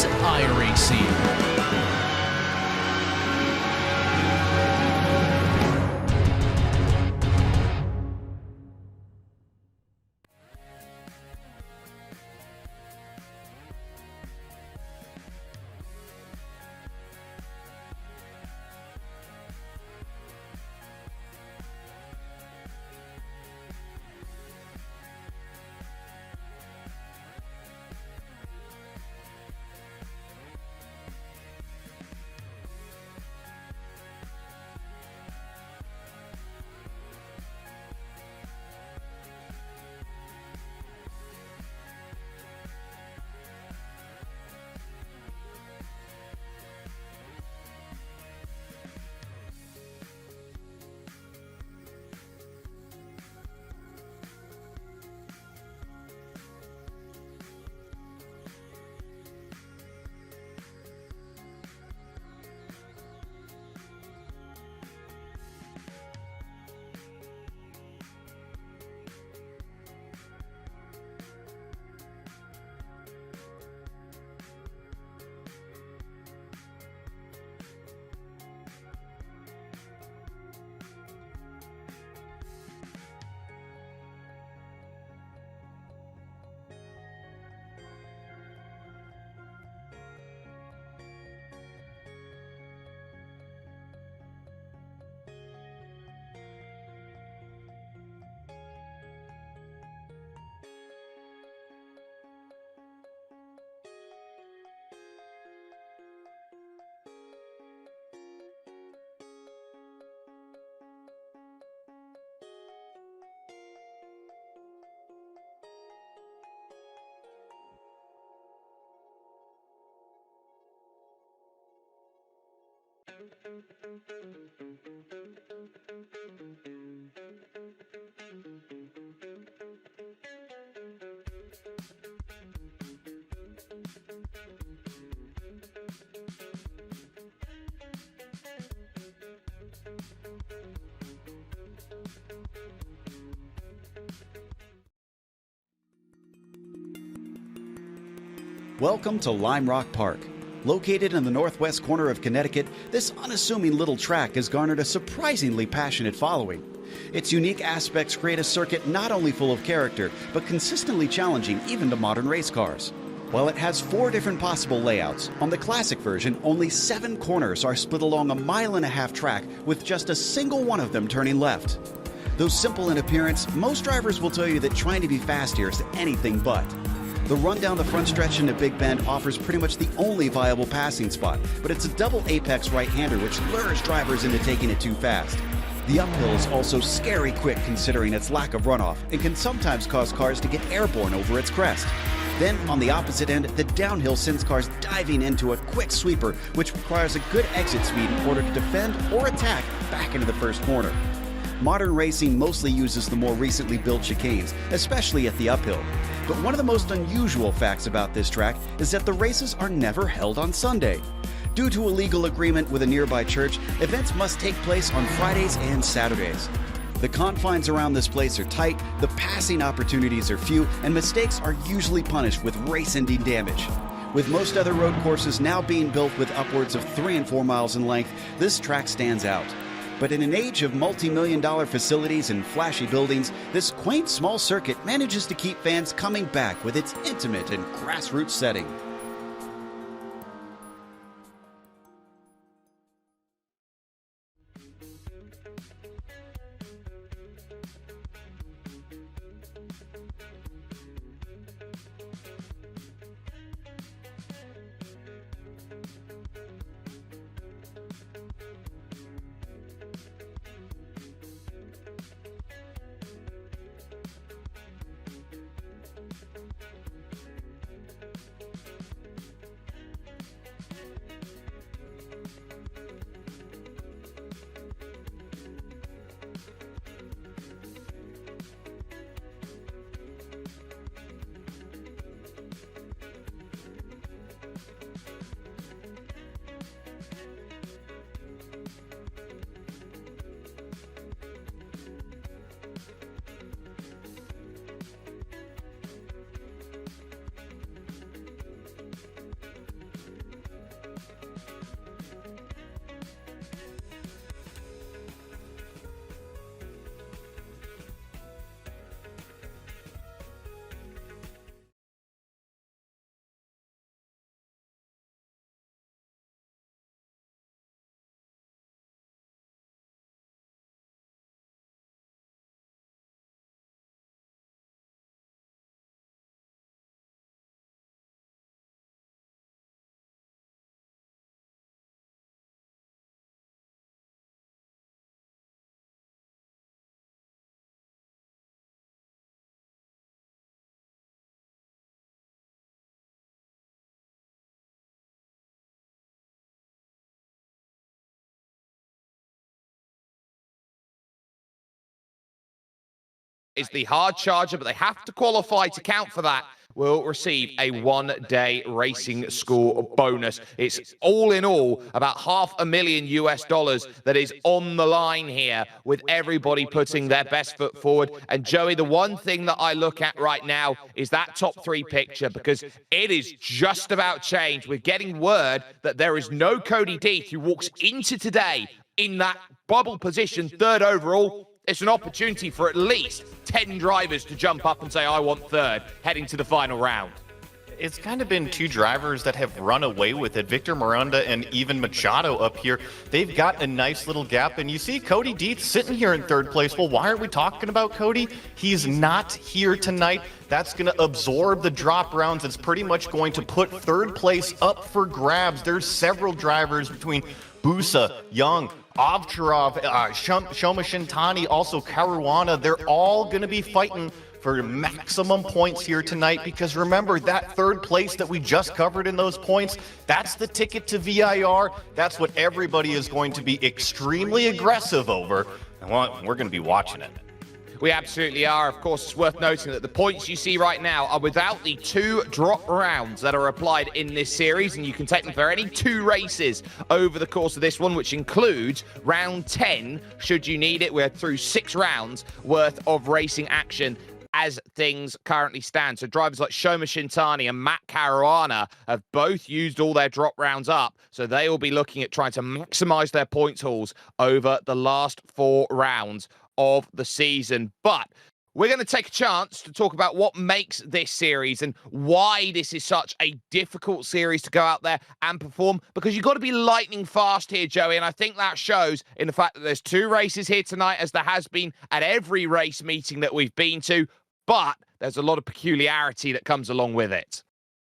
is iRacing. Welcome to Lime Rock Park. Located in the northwest corner of Connecticut, this unassuming little track has garnered a surprisingly passionate following. Its unique aspects create a circuit not only full of character, but consistently challenging even to modern race cars. While it has 4 different possible layouts, on the classic version, only 7 corners are split along a 1.5 mile track with just a single one of them turning left. Though simple in appearance, most drivers will tell you that trying to be fast here is anything but. The run down the front stretch into Big Bend offers pretty much the only viable passing spot, but it's a double apex right-hander which lures drivers into taking it too fast. The uphill is also scary quick considering its lack of runoff and can sometimes cause cars to get airborne over its crest. Then, on the opposite end, the downhill sends cars diving into a quick sweeper which requires a good exit speed in order to defend or attack back into the first corner. Modern racing mostly uses the more recently built chicanes, especially at the uphill. But one of the most unusual facts about this track is that the races are never held on Sunday. Due to a legal agreement with a nearby church, events must take place on Fridays and Saturdays. The confines around this place are tight, the passing opportunities are few, and mistakes are usually punished with race-ending damage. With most other road courses now being built with upwards of 3 and 4 miles in length, this track stands out. But in an age of multi-million-dollar facilities and flashy buildings, this quaint small circuit manages to keep fans coming back with its intimate and grassroots setting. is the hard charger, but they have to qualify to count for that, will receive a one-day racing school bonus. It's all in all about $500,000 that is on the line here, with everybody putting their best foot forward. And Joey, the one thing that I look at right now is that top three picture, because it is just about changed. We're getting word that there is no Cody Deeth who walks into today in that bubble position, third overall. It's an opportunity for at least 10 drivers to jump up and say, I want third, heading to the final round. It's kind of been two drivers that have run away with it. Victor Miranda and even Machado up here. They've got a nice little gap. And you see Cody Deeth sitting here in third place. Well, why are we talking about Cody? He's not here tonight. That's going to absorb the drop rounds. It's pretty much going to put third place up for grabs. There's several drivers between Busa, Young, Ovcharov, Shoma Shintani, also Caruana. They're all going to be fighting for maximum points here tonight, because remember, that third place that we just covered in those points, that's the ticket to VIR. That's what everybody is going to be extremely aggressive over, and we're going to be watching it. We absolutely are. Of course, it's worth noting that the points you see right now are without the 2 drop rounds that are applied in this series, and you can take them for any 2 races over the course of this one, which includes round 10, should you need it. We're through 6 rounds worth of racing action as things currently stand. So drivers like Shoma Shintani and Matt Caruana have both used all their drop rounds up, so they will be looking at trying to maximize their points hauls over the last 4 rounds of the season. But we're going to take a chance to talk about what makes this series and why this is such a difficult series to go out there and perform, because you've got to be lightning fast here, Joey, and I think that shows in the fact that there's 2 races here tonight, as there has been at every race meeting that we've been to, but there's a lot of peculiarity that comes along with it.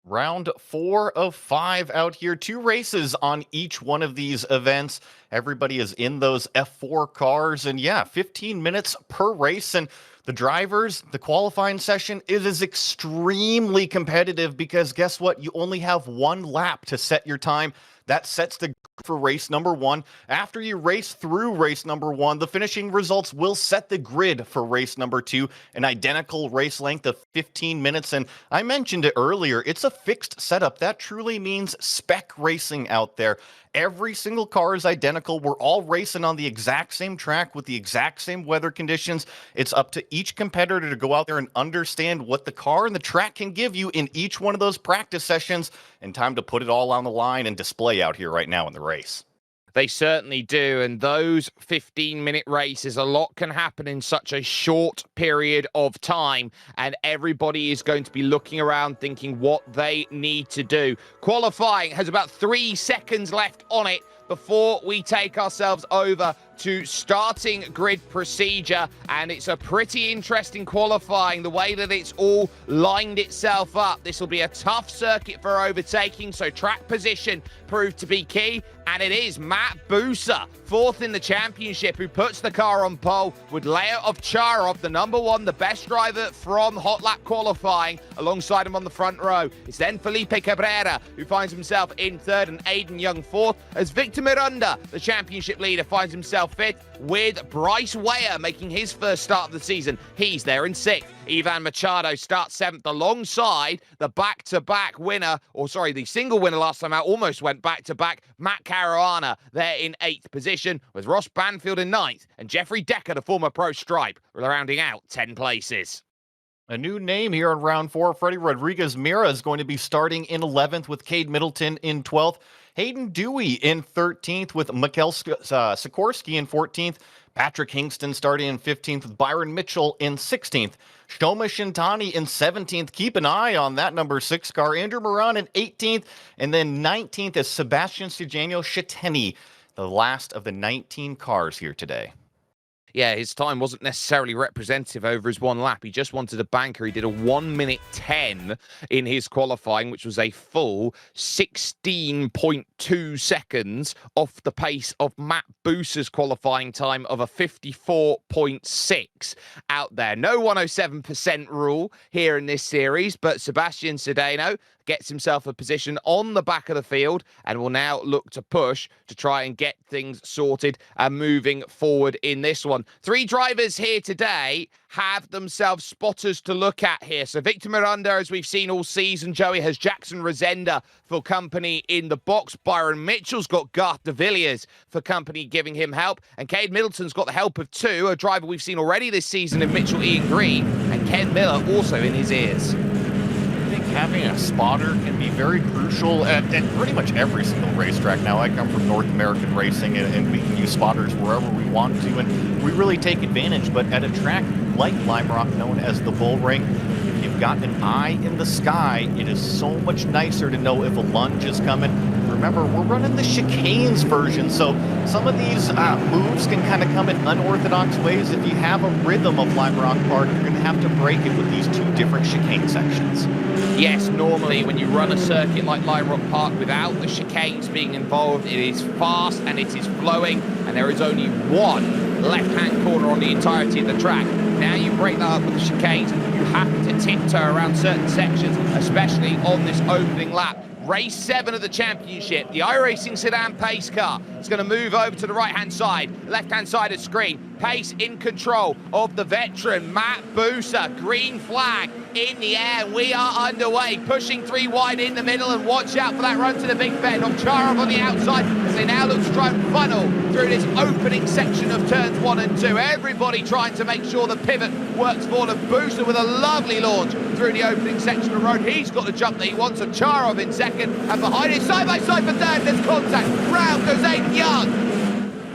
Round 4 of 5 out here. 2 races on each one of these events. Everybody is in those F4 cars, and yeah, 15 minutes per race. And the drivers, the qualifying session, it is extremely competitive, because guess what? You only have 1 lap to set your time. That sets the for race number 1. After you race through race number 1, the finishing results will set the grid for race number 2, an identical race length of 15 minutes. And I mentioned it earlier, it's a fixed setup. That truly means spec racing out there. Every single car is identical. We're all racing on the exact same track with the exact same weather conditions. It's up to each competitor to go out there and understand what the car and the track can give you in each one of those practice sessions, and time to put it all on the line and display out here right now in the race. They certainly do, and those 15-minute races, a lot can happen in such a short period of time, and everybody is going to be looking around thinking what they need to do. Qualifying has about 3 seconds left on it before we take ourselves over to starting grid procedure, and it's a pretty interesting qualifying, the way that it's all lined itself up. This will be a tough circuit for overtaking, so track position proved to be key, and it is Matt Busa, 4th in the championship, who puts the car on pole with Leo Ovcharov, the number 1, the best driver from hot lap qualifying, alongside him on the front row. It's then Felipe Cabrera, who finds himself in 3rd, and Aiden Young 4th, as Victor Miranda, the championship leader, finds himself 5th, with Bryce Weyer making his first start of the season. He's there in 6th. Ivan Machado starts 7th alongside the back-to-back winner, the single winner last time out, almost went back-to-back, Matt Caruana, there in 8th position, with Ross Banfield in 9th, and Jeffrey Decker, the former pro Stripe, rounding out 10 places. A new name here in round 4. Freddie Rodriguez-Mira is going to be starting in 11th, with Cade Middleton in 12th. Hayden Dewey in 13th, with Mikhail Sikorsky in 14th. Patrick Hingston starting in 15th, with Byron Mitchell in 16th. Shoma Shintani in 17th. Keep an eye on that number 6 car. Andrew Moran in 18th. And then 19th is Sebastian Sejano Sheteni, the last of the 19 cars here today. Yeah, his time wasn't necessarily representative over his 1 lap. He just wanted a banker. He did a 1:10 in his qualifying, which was a full 16.2 seconds off the pace of Matt Busa's qualifying time of a 54.6 out there. No 107% rule here in this series, but Sebastian Sedano gets himself a position on the back of the field, and will now look to push to try and get things sorted and moving forward in this one. 3 drivers here today have themselves spotters to look at here. So Victor Miranda, as we've seen all season, Joey, has Jackson Rosenda for company in the box. Byron Mitchell's got Garth de Villiers for company, giving him help. And Cade Middleton's got the help of 2, a driver we've seen already this season in Mitchell Ian Green, and Ken Miller also in his ears. I think having a spotter can be very crucial at pretty much every single racetrack. Now, I come from North American racing, and we can use spotters wherever we want to, and we really take advantage. But at a track like Lime Rock, known as the Bull Ring, if you've got an eye in the sky, it is so much nicer to know if a lunge is coming. Remember, we're running the chicanes version, so some of these moves can kind of come in unorthodox ways. If you have a rhythm of Lime Rock Park, you're going to have to break it with these 2 different chicane sections. Yes, normally when you run a circuit like Lime Rock Park without the chicanes being involved, it is fast and it is flowing, and there is only one left-hand corner on the entirety of the track. Now you break that up with the chicanes, you have to tiptoe around certain sections, especially on this opening lap. Race 7 of the championship, the iRacing sedan pace car is going to move over to the right-hand side, left-hand side of screen. Pace in control of the veteran, Matt Busa. Green flag in the air. We are underway, pushing 3 wide in the middle, and watch out for that run to the big bend. Ovcharov on the outside as they now look to try and funnel through this opening section of turns 1 and 2. Everybody trying to make sure the pivot works for them. Busa with a lovely launch through the opening section of the road. He's got the jump that he wants. Ovcharov in second, and behind it, side by side for third. There's contact. Round goes Aiden Young.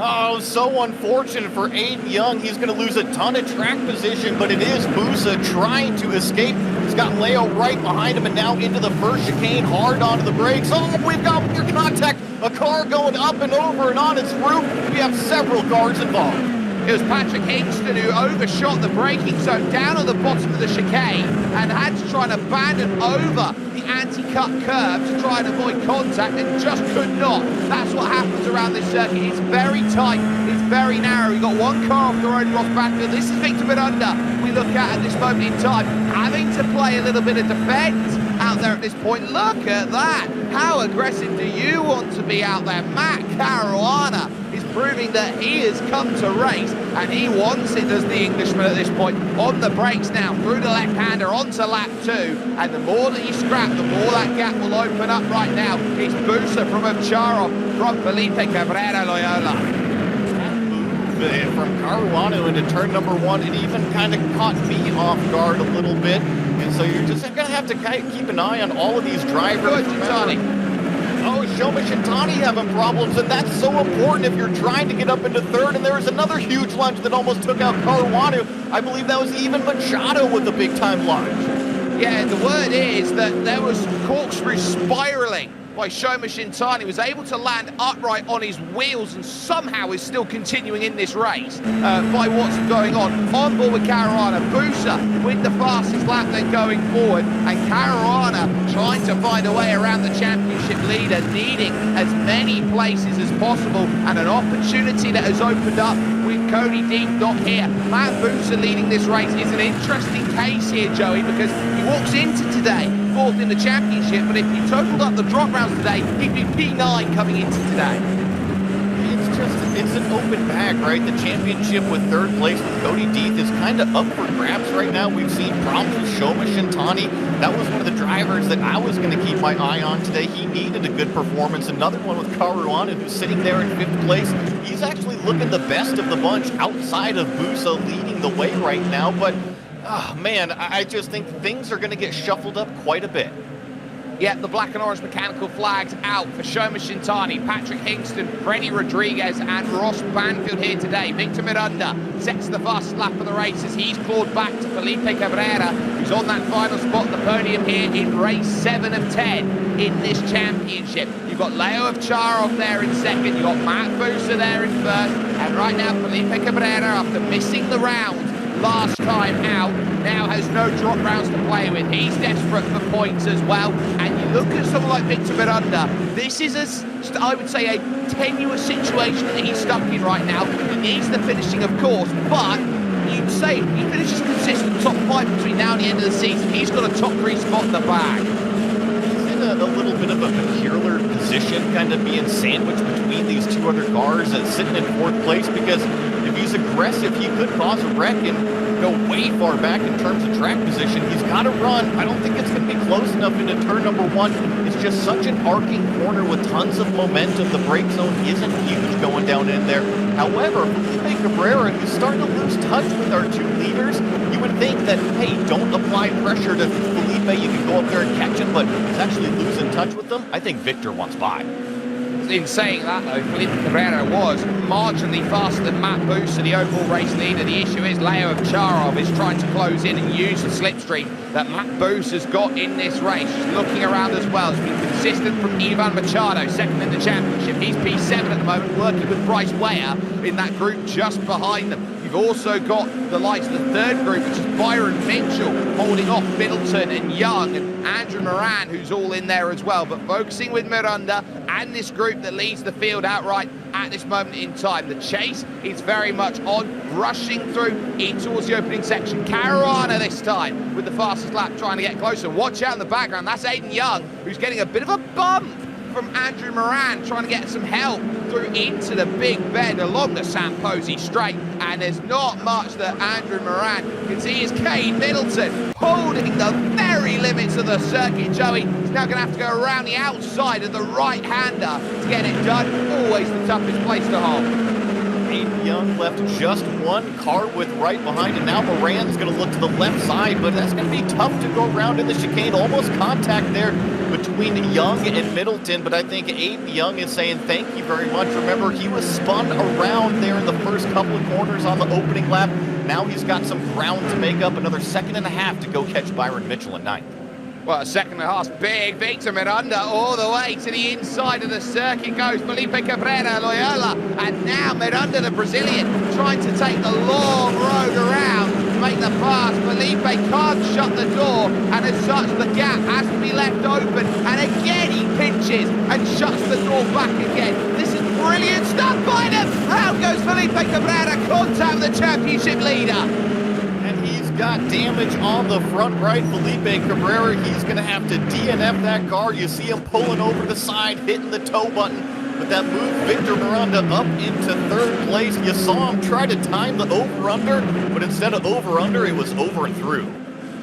Oh, so unfortunate for Aiden Young. He's going to lose a ton of track position, but it is Busa trying to escape. He's got Leo right behind him, and now into the first chicane, hard onto the brakes. Oh, we've got more contact. A car going up and over and on its roof. We have several cars involved. It was Patrick Hingston who overshot the braking zone down on the bottom of the chicane and had to try and abandon over the anti-cut curve to try and avoid contact, and just could not. That's what happens around this circuit. It's very tight, it's very narrow. You've got one car off the road, Ross Banfield. This is Victor Miranda we look at this moment in time, having to play a little bit of defence out there at this point. Look at that. How aggressive do you want to be out there? Matt Caruana is proving that he has come to race, and he wants it, does the Englishman at this point. On the brakes now, through the left-hander, onto lap 2, and the more that you scrap, the more that gap will open up right now. It's Busa from Ovcharov, from Felipe Cabrera Loyola. From Caruana into turn number 1, it even kind of caught me off guard a little bit, and so you're just going to have to keep an eye on all of these drivers. Oh, Shoma Shintani having problems, and that's so important if you're trying to get up into third. And there was another huge lunge that almost took out Caruana. I believe that was even Machado with a big-time lunge. Yeah, the word is that there was corkscrew spiraling by Shoma Shintani. Was able to land upright on his wheels and somehow is still continuing in this race by what's going on. On board with Caruana, Busa with the fastest lap then going forward, and Caruana trying to find a way around the championship leader, needing as many places as possible, and an opportunity that has opened up with Cody Deep not here. Matt Busa leading this race is an interesting case here, Joey, because he walks into today 4th in the championship, but if you totaled up the drop rounds today, he'd be P9 coming into today. It's an open bag, right? The championship with 3rd place with Cody Deeth is kind of up for grabs right now. We've seen problems with Shoma Shintani. That was one of the drivers that I was going to keep my eye on today. He needed a good performance. Another one with Caruana, who's sitting there in 5th place. He's actually looking the best of the bunch outside of Busa leading the way right now, but oh, man, I just think things are going to get shuffled up quite a bit. Yeah, the black and orange mechanical flags out for Shoma Shintani, Patrick Hingston, Freddie Rodriguez, and Ross Banfield here today. Victor Miranda sets the fastest lap of the race as he's clawed back to Felipe Cabrera, who's on that final spot at the podium here in race 7 of 10 in this championship. You've got Leo Ovcharov there in second, you've got Matt Busa there in first, and right now Felipe Cabrera, after missing the round last time out, now has no drop rounds to play with. He's desperate for points as well, and you look at someone like Victor Miranda, this is I would say a tenuous situation that he's stuck in right now. He needs the finishing, of course, but you'd say if he finishes consistent top 5 between now and the end of the season, he's got a top 3 spot in the bag. bit of a peculiar position, kind of being sandwiched between these two other cars and sitting in fourth place, because if he's aggressive, he could cause a wreck and go way far back in terms of track position. He's got to run. I don't think it's going to be close enough into turn number one. It's just such an arcing corner with tons of momentum. The brake zone isn't huge going down in there. However, Felipe Cabrera, who's starting to lose touch with our two leaders, you would think that, hey, don't apply pressure to Felipe. You can go up there and catch him, but he's actually losing touch with them. I think Victor wants by. In saying that, though, Felipe Cabrera was marginally faster than Matt Booster, the overall race leader. The issue is Leo Ovcharov is trying to close in and use the slipstream that Matt Booster's got in this race. Just looking around as well. It's been consistent from Ivan Machado, second in the championship. He's P7 at the moment, working with Bryce Weyer in that group just behind them. You've also got the likes of the third group, which is Byron Mitchell holding off Middleton and Young and Andrew Moran, who's all in there as well. But focusing with Miranda and this group that leads the field outright at this moment in time. The chase is very much on, rushing through in towards the opening section. Caruana this time with the fastest lap, trying to get closer. Watch out in the background. That's Aiden Young, who's getting a bit of a bump from Andrew Moran, trying to get some help through into the big bend along the Sam Posey straight, and there's not much that Andrew Moran can see. Is Kane Middleton holding the very limits of the circuit. Joey is now going to have to go around the outside of the right-hander to get it done. Always the toughest place to hold. Aiden Young left just one car with right behind him. Now Moran's going to look to the left side, but that's going to be tough to go around in the chicane. Almost contact there between Young and Middleton, but I think Aiden Young is saying thank you very much. Remember, he was spun around there in the first couple of corners on the opening lap. Now he's got some ground to make up, another second and a half to go catch Byron Mitchell in ninth. Well, a second and a half, big Victor Miranda all the way to the inside of the circuit goes Felipe Cabrera Loyola, and now Miranda, the Brazilian, trying to take the long road around to make the pass. Felipe can't shut the door, and as such the gap has to be left open, and again he pinches and shuts the door back again. This is brilliant stuff by them. Out goes Felipe Cabrera, contact with the championship leader. Got damage on the front right. Felipe Cabrera, he's going to have to DNF that car. You see him pulling over the side, hitting the tow button. But that moved Victor Miranda up into third place. You saw him try to time the over-under, but instead of over-under, it was over and through.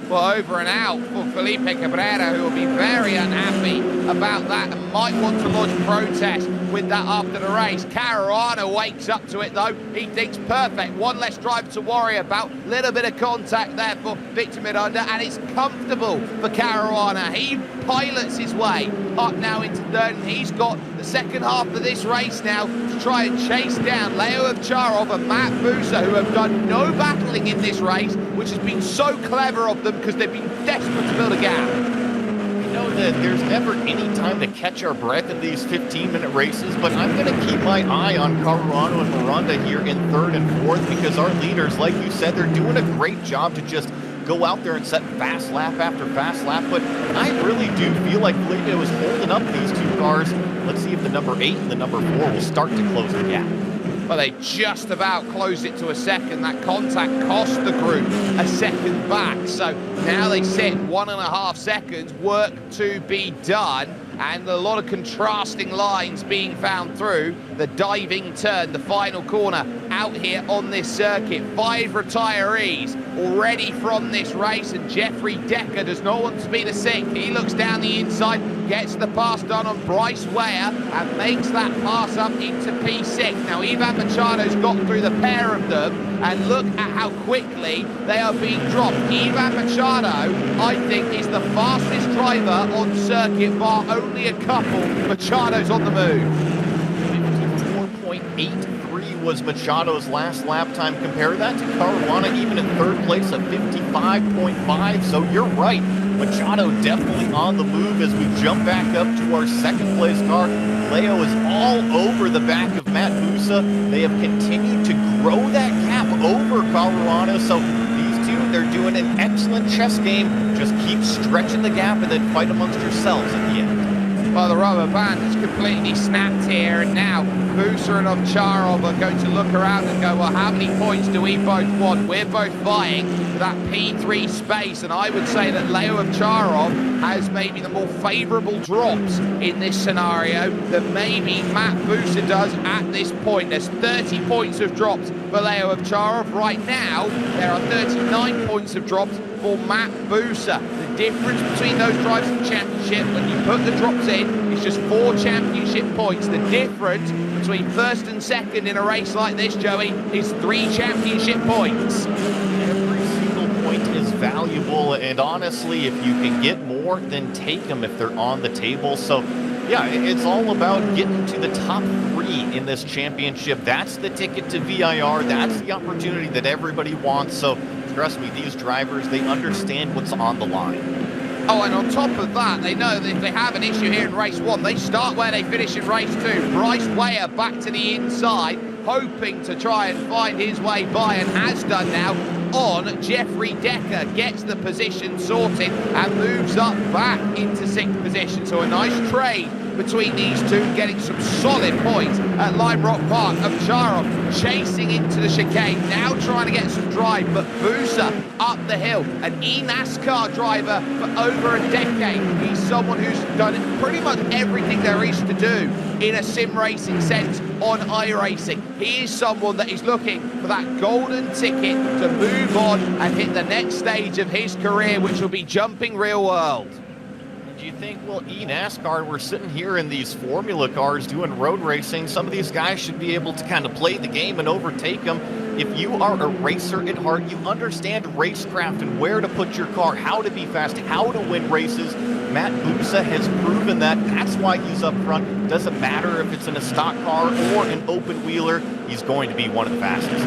Well, over and out for Felipe Cabrera, who will be very unhappy about that and might want to lodge protest with that after the race. Caruana wakes up to it though. He thinks perfect. One less driver to worry about. Little bit of contact there for Victor Miranda, and it's comfortable for Caruana. He pilots his way up now into third, and he's got the second half of this race now to try and chase down Leo Ovcharov and Matt Busa, who have done no battling in this race, which has been so clever of them because they've been desperate to build a gap. Know that there's never any time to catch our breath in these 15-minute races, but I'm going to keep my eye on Caruana and Miranda here in third and fourth, because our leaders, like you said, they're doing a great job to just go out there and set fast lap after fast lap, but I really do feel like Felipe was holding up these two cars. Let's see if the number 8 and the number 4 will start to close the gap. Well, they just about closed it to a second. That contact cost the group a second back. So now they sit 1.5 seconds, work to be done, and a lot of contrasting lines being found through the diving turn, the final corner out here on this circuit. 5 retirees already from this race, and Jeffrey Decker does not want to be the 6th. He looks down the inside, gets the pass done on Bryce Weyer, and makes that pass up into P6. Now, Ivan Machado's got through the pair of them, and look at how quickly they are being dropped. Ivan Machado, I think, is the fastest driver on circuit, bar only a couple. Machado's on the move. 54.83 was Machado's last lap time. Compare that to Caruana, even in third place at 55.5. So you're right, Machado definitely on the move as we jump back up to our second place car. Leo is all over the back of Matt Busa. They have continued to grow that gap over Caruana. So these two, they're doing an excellent chess game. Just keep stretching the gap and then fight amongst yourselves at the end. Well, the rubber band has completely snapped here, and now Busa and Ovcharov are going to look around and go, well, how many points do we both want? We're both vying that P3 space, and I would say that Leo Ovcharov has maybe the more favourable drops in this scenario than maybe Matt Busa does at this point. There's 30 points of drops for Leo Ovcharov. Right now, there are 39 points of drops for Matt Busa. The difference between those drives in championship, when you put the drops in, is just 4 championship points. The difference between first and second in a race like this, Joey, is 3 championship points. Every single point is valuable, and honestly, if you can get more, then take them if they're on the table. So yeah, it's all about getting to the top 3 in this championship. That's the ticket to VIR. That's the opportunity that everybody wants. So trust me, these drivers, they understand what's on the line. Oh, and on top of that, they know that if they have an issue here in race 1, they start where they finish in race 2. Bryce Weyer back to the inside, hoping to try and find his way by, and has done now on Jeffrey Decker. Gets the position sorted and moves up back into 6th position. So a nice trade between these two, getting some solid points at Lime Rock Park. Ovcharov chasing into the chicane, now trying to get some drive, but Busa up the hill, an e-NASCAR driver for over a decade. He's someone who's done pretty much everything there is to do in a sim racing sense on iRacing. He is someone that is looking for that golden ticket to move on and hit the next stage of his career, which will be jumping real world. Do you think, well, e-NASCAR, we're sitting here in these formula cars doing road racing. Some of these guys should be able to kind of play the game and overtake them. If you are a racer at heart, you understand racecraft and where to put your car, how to be fast, how to win races. Matt Busa has proven that. That's why he's up front. Doesn't matter if it's in a stock car or an open wheeler, he's going to be one of the fastest.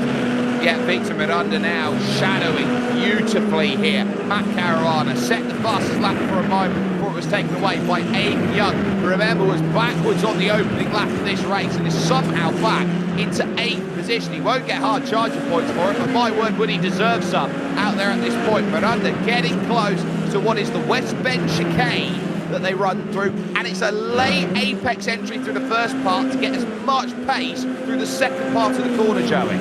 Yeah, Victor Miranda now shadowing beautifully here. Matt Caruana set the fastest lap for a moment before it was taken away by Aiden Young, who, remember, was backwards on the opening lap of this race and is somehow back into 8th position. He won't get hard charging points for it, but my word, would he deserve some out there at this point. Miranda getting close to what is the West Bend chicane that they run through, and it's a late apex entry through the first part to get as much pace through the second part of the corner, Joey.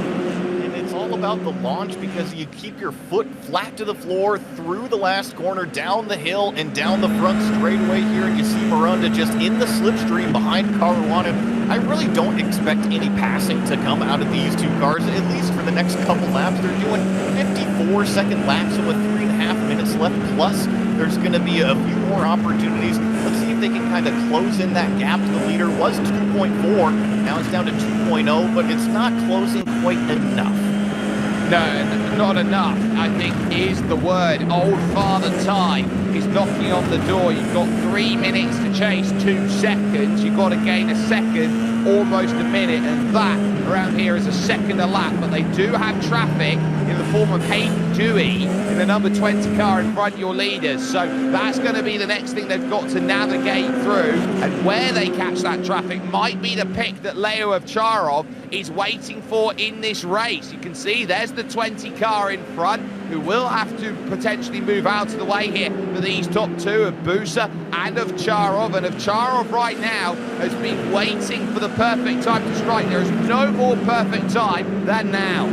It's all about the launch, because you keep your foot flat to the floor through the last corner, down the hill and down the front straightaway here, and you see Miranda just in the slipstream behind Caruana. I really don't expect any passing to come out of these two cars, at least for the next couple laps. They're doing 54-second laps with 3.5 minutes left, plus there's going to be a few more opportunities. Let's see if they can kind of close in that gap. The leader was 2.4, now it's down to 2.0, but it's not closing quite enough. No, not enough, I think, is the word. Old Father Time is knocking on the door. You've got 3 minutes to chase 2 seconds. You've got to gain a second, almost a minute, and that around here is a second a lap. But they do have traffic in the form of Hayden Dewey in the number 20 car in front of your leaders. So that's going to be the next thing they've got to navigate through. And where they catch that traffic might be the pick that Leo Ovcharov is waiting for in this race. You can see there's the 20 car in front, who will have to potentially move out of the way here for these top 2 of Busa and Ovcharov. And Ovcharov right now has been waiting for the perfect time to strike. There is no more perfect time than now.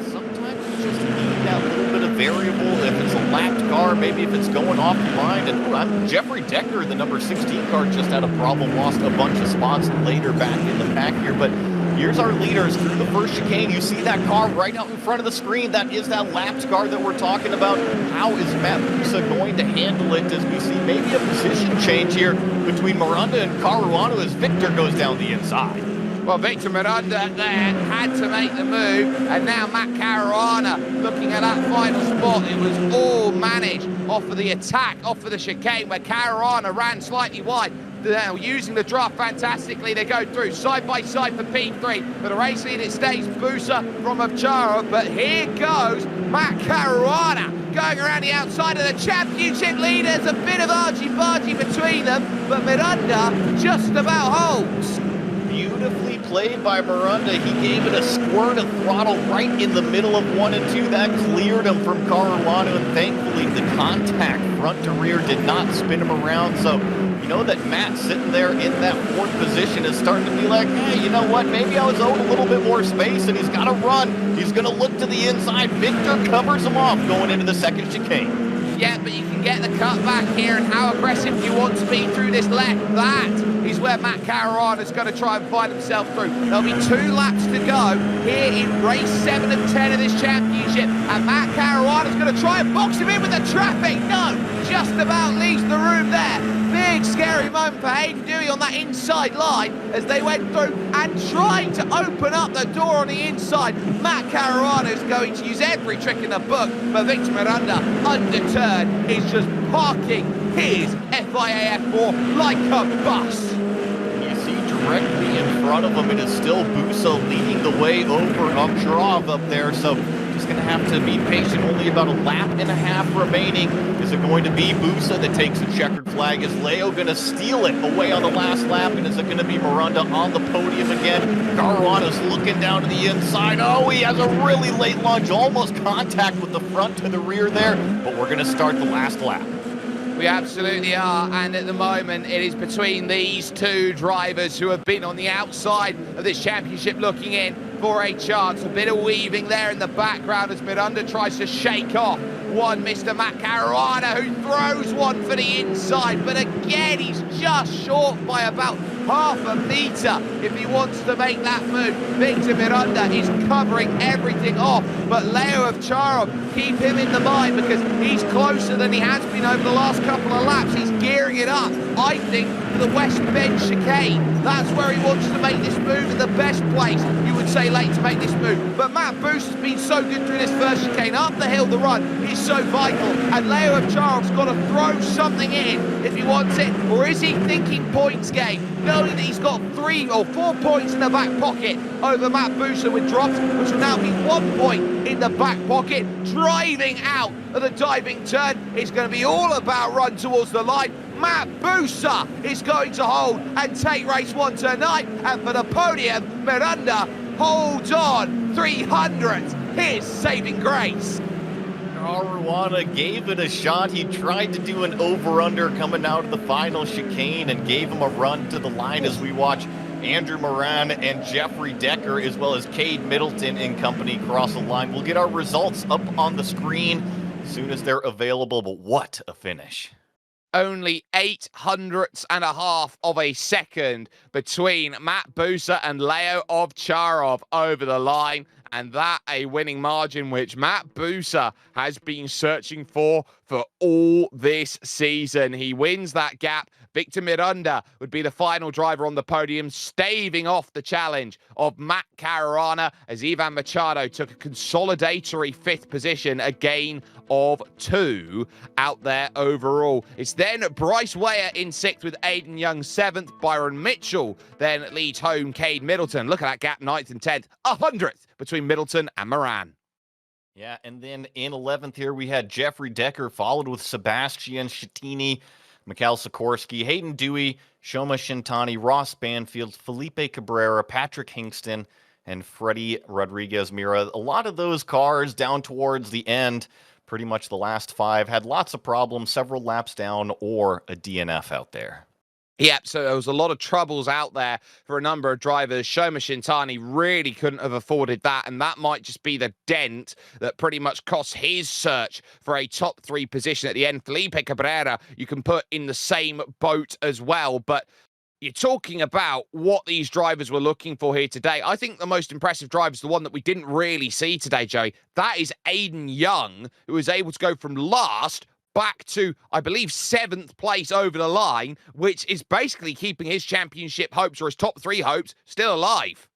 Sometimes you just need that little bit of variable. If it's a lapped car, maybe if it's going off the line. And Jeffrey Decker, the number 16 car, just had a problem, lost a bunch of spots later back in the pack here. But here's our leaders through the first chicane. You see that car right out in front of the screen. That is that lapped car that we're talking about. How is Matt Busa going to handle it, as we see maybe a position change here between Miranda and Caruana as Victor goes down the inside? Well, Victor Miranda there had to make the move, and now Matt Caruana looking at that final spot. It was all managed off of the attack, off of the chicane, where Caruana ran slightly wide. Now using the draft fantastically, they go through side by side for P3. For the race lead, it stays Busa from Ovcharov, but here goes Matt Caruana going around the outside of the championship leaders. A bit of argy-bargy between them, but Miranda just about holds. Beautiful Beautifully played by Miranda. He gave it a squirt of throttle right in the middle of 1 and 2. That cleared him from Caruana, and thankfully the contact front to rear did not spin him around. So you know that Matt sitting there in that fourth position is starting to be like, hey, you know what? Maybe I was owed a little bit more space, and he's got to run. He's going to look to the inside. Victor covers him off going into the second chicane. Yeah, but you can get the cut back here, and how aggressive you want to be through this left. That is where Matt Caruana's going to try and find himself through. There'll be 2 laps to go here in race 7 and 10 of this championship, and Matt Caruana's going to try and box him in with the traffic. No, just about leaves the room there. Big scary moment for Hayden Dewey on that inside line as they went through and trying to open up the door on the inside. Matt Caruana is going to use every trick in the book, but Victor Miranda, undeterred, is just parking his FIA F4 like a bus. You see directly in front of him, it is still Busa leading the way over Omsharov up there, so just going to have to be patient. Only about a lap and a half remaining. Is it going to be Busa that takes a checkered flag? Is Leo going to steal it away on the last lap? And is it going to be Miranda on the podium again? Caruana's looking down to the inside. Oh, he has a really late lunge, almost contact with the front to the rear there, but we're going to start the last lap. We absolutely are, and at the moment it is between these 2 drivers who have been on the outside of this championship looking in for a chance. A bit of weaving there in the background as Miranda tries to shake off one Mr. Matt Caruana, who throws one for the inside, but again he's just short by about half a metre if he wants to make that move. Victor Miranda is covering everything off, but Leo Ovcharov, keep him in the mind because he's closer than he has been over the last couple of laps. He's gearing it up, I think, for the West Bend chicane. That's where he wants to make this move in the best place, you would say, late to make this move. But Matt Boost has been so good through this first chicane. Up the hill, the run is so vital, and Leo Ovcharov's got to throw something in if he wants it, or is he thinking points game, knowing that he's got 3 or 4 points in the back pocket over Matt Busa with drops, which will now be 1 point in the back pocket. Driving out of the diving turn, it's going to be all about run towards the line. Matt Busa is going to hold and take race 1 tonight, and for the podium, Miranda holds on. 300th, his saving grace. Caruana gave it a shot. He tried to do an over-under coming out of the final chicane and gave him a run to the line as we watch Andrew Moran and Jeffrey Decker, as well as Cade Middleton and company, cross the line. We'll get our results up on the screen as soon as they're available, but what a finish. Only 0.08 of a second between Matt Busa and Leo Ovcharov over the line. And that a winning margin which Matt Busa has been searching for all this season. He wins that gap. Victor Miranda would be the final driver on the podium, staving off the challenge of Matt Caruana as Ivan Machado took a consolidatory 5th position, a gain of 2 out there overall. It's then Bryce Weyer in 6th with Aiden Young 7th. Byron Mitchell then leads home Cade Middleton. Look at that gap, 9th and 10th. 100th between Middleton and Moran. Yeah, and then in 11th here, we had Jeffrey Decker, followed with Sebastian Schettini, Mikhail Sikorsky, Hayden Dewey, Shoma Shintani, Ross Banfield, Felipe Cabrera, Patrick Hingston, and Freddie Rodriguez Mira. A lot of those cars down towards the end, pretty much the last 5, had lots of problems, several laps down, or a DNF out there. Yeah, so there was a lot of troubles out there for a number of drivers. Shoma Shintani really couldn't have afforded that, and that might just be the dent that pretty much cost his search for a top 3 position at the end. Felipe Cabrera, you can put in the same boat as well, but you're talking about what these drivers were looking for here today. I think the most impressive driver is the one that we didn't really see today, Joey. That is Aiden Young, who was able to go from last back to, I believe, 7th place over the line, which is basically keeping his championship hopes, or his top 3 hopes, still alive.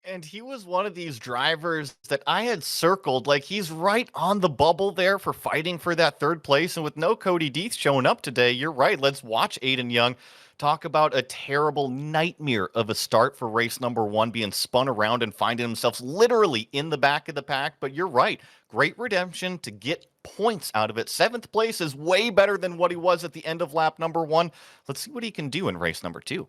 And he was one of these drivers that I had circled, like he's right on the bubble there for fighting for that 3rd place. And with no Cody Deeth showing up today, you're right. Let's watch Aiden Young talk about a terrible nightmare of a start for race number 1, being spun around and finding himself literally in the back of the pack. But you're right. Great redemption to get points out of it. 7th place is way better than what he was at the end of lap number 1. Let's see what he can do in race number 2.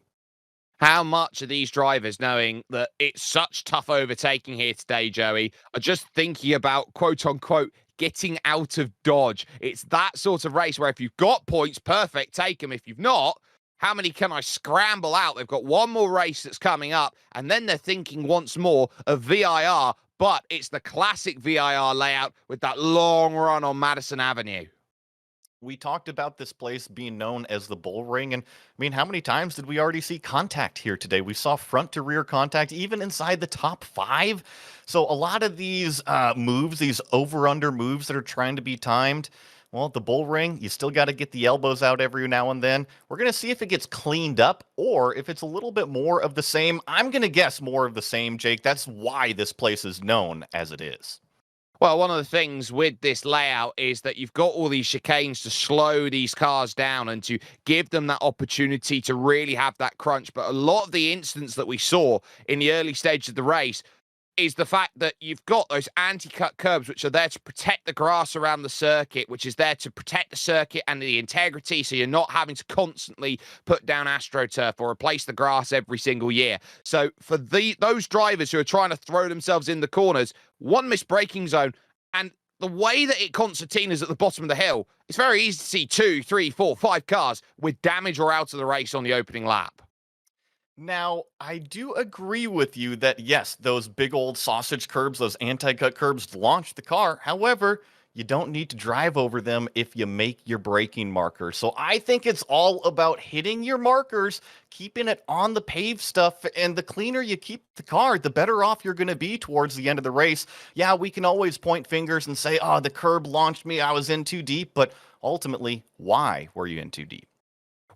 How much are these drivers knowing that it's such tough overtaking here today, Joey, are just thinking about quote unquote getting out of Dodge? It's that sort of race where if you've got points, perfect, take them. If you've not, how many can I scramble out? They've got one more race that's coming up, and then they're thinking once more of VIR, but it's the classic VIR layout with that long run on Madison Avenue. We talked about this place being known as the Bull Ring, and I mean, how many times did we already see contact here today? We saw front to rear contact, even inside the top five. So a lot of these moves, these over/under moves that are trying to be timed, well, the Bull Ring, you still got to get the elbows out every now and then. We're going to see if it gets cleaned up or if it's a little bit more of the same. I'm going to guess more of the same, Jake. That's why this place is known as it is. Well, one of the things with this layout is that you've got all these chicanes to slow these cars down and to give them that opportunity to really have that crunch. But a lot of the incidents that we saw in the early stage of the race is the fact that you've got those anti-cut curbs, which are there to protect the grass around the circuit, which is there to protect the circuit and the integrity, so you're not having to constantly put down AstroTurf or replace the grass every single year. So for those drivers who are trying to throw themselves in the corners, one missed braking zone, and the way that it concertinas at the bottom of the hill, it's very easy to see 2, 3, 4, 5 cars with damage or out of the race on the opening lap. Now, I do agree with you that yes, those big old sausage curbs, those anti-cut curbs launch the car. However, you don't need to drive over them if you make your braking markers. So I think it's all about hitting your markers, keeping it on the paved stuff, and the cleaner you keep the car, the better off you're going to be towards the end of the race. Yeah, we can always point fingers and say, oh, the curb launched me, I was in too deep, but ultimately, why were you in too deep?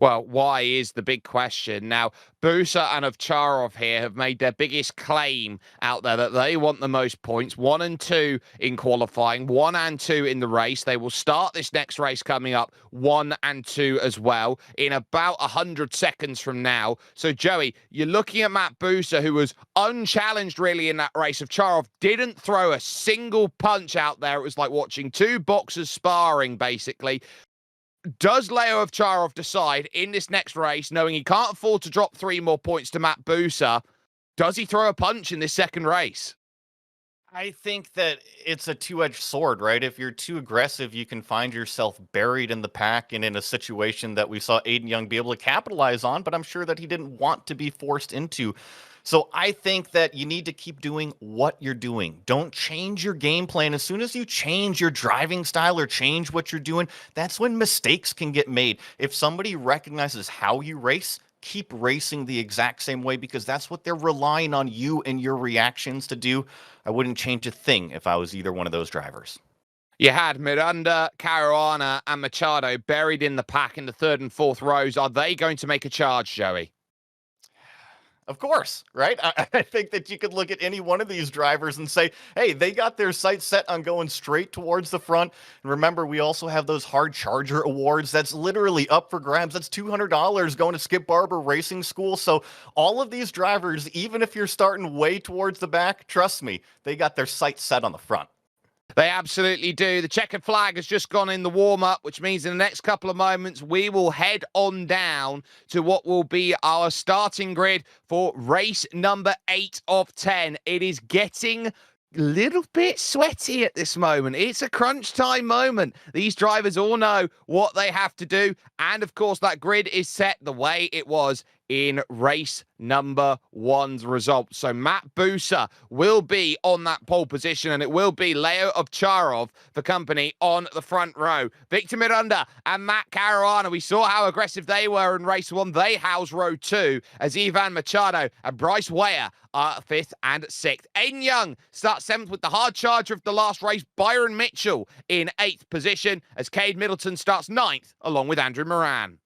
Well, why is the big question. Now, Busa and Ovcharov here have made their biggest claim out there that they want the most points, 1 and 2 in qualifying, 1 and 2 in the race. They will start this next race coming up 1 and 2 as well in about 100 seconds from now. So, Joey, you're looking at Matt Busa, who was unchallenged really in that race. Ovcharov didn't throw a single punch out there. It was like watching two boxers sparring, basically. Does Leo Ovcharov decide in this next race, knowing he can't afford to drop 3 more points to Matt Busa, does he throw a punch in this second race? I think that it's a two-edged sword, right? If you're too aggressive, you can find yourself buried in the pack and in a situation that we saw Aiden Young be able to capitalize on, but I'm sure that he didn't want to be forced into. So I think that you need to keep doing what you're doing. Don't change your game plan. As soon as you change your driving style or change what you're doing, that's when mistakes can get made. If somebody recognizes how you race, keep racing the exact same way because that's what they're relying on you and your reactions to do. I wouldn't change a thing if I was either one of those drivers. You had Miranda, Caruana, and Machado buried in the pack in the 3rd and 4th rows. Are they going to make a charge, Joey? Of course, right? I think that you could look at any one of these drivers and say, hey, they got their sights set on going straight towards the front. And remember, we also have those hard charger awards. That's literally up for grabs. That's $200 going to Skip Barber Racing School. So all of these drivers, even if you're starting way towards the back, trust me, they got their sights set on the front. They absolutely do. The checkered flag has just gone in the warm-up, which means in the next couple of moments, we will head on down to what will be our starting grid for race number 8 of 10. It is getting little bit sweaty at this moment. It's a crunch time moment. These drivers all know what they have to do. And of course, that grid is set the way it was in race number 1's result. So Matt Busa will be on that pole position, and it will be Leo Ovcharov for company on the front row. Victor Miranda and Matt Caruana, we saw how aggressive they were in race 1. They house row 2 as Ivan Machado and Bryce Weyer are 5th and 6th. Aiden Young starts 7th with the hard charger of the last race, Byron Mitchell in 8th position as Cade Middleton starts 9th along with Andrew Moran.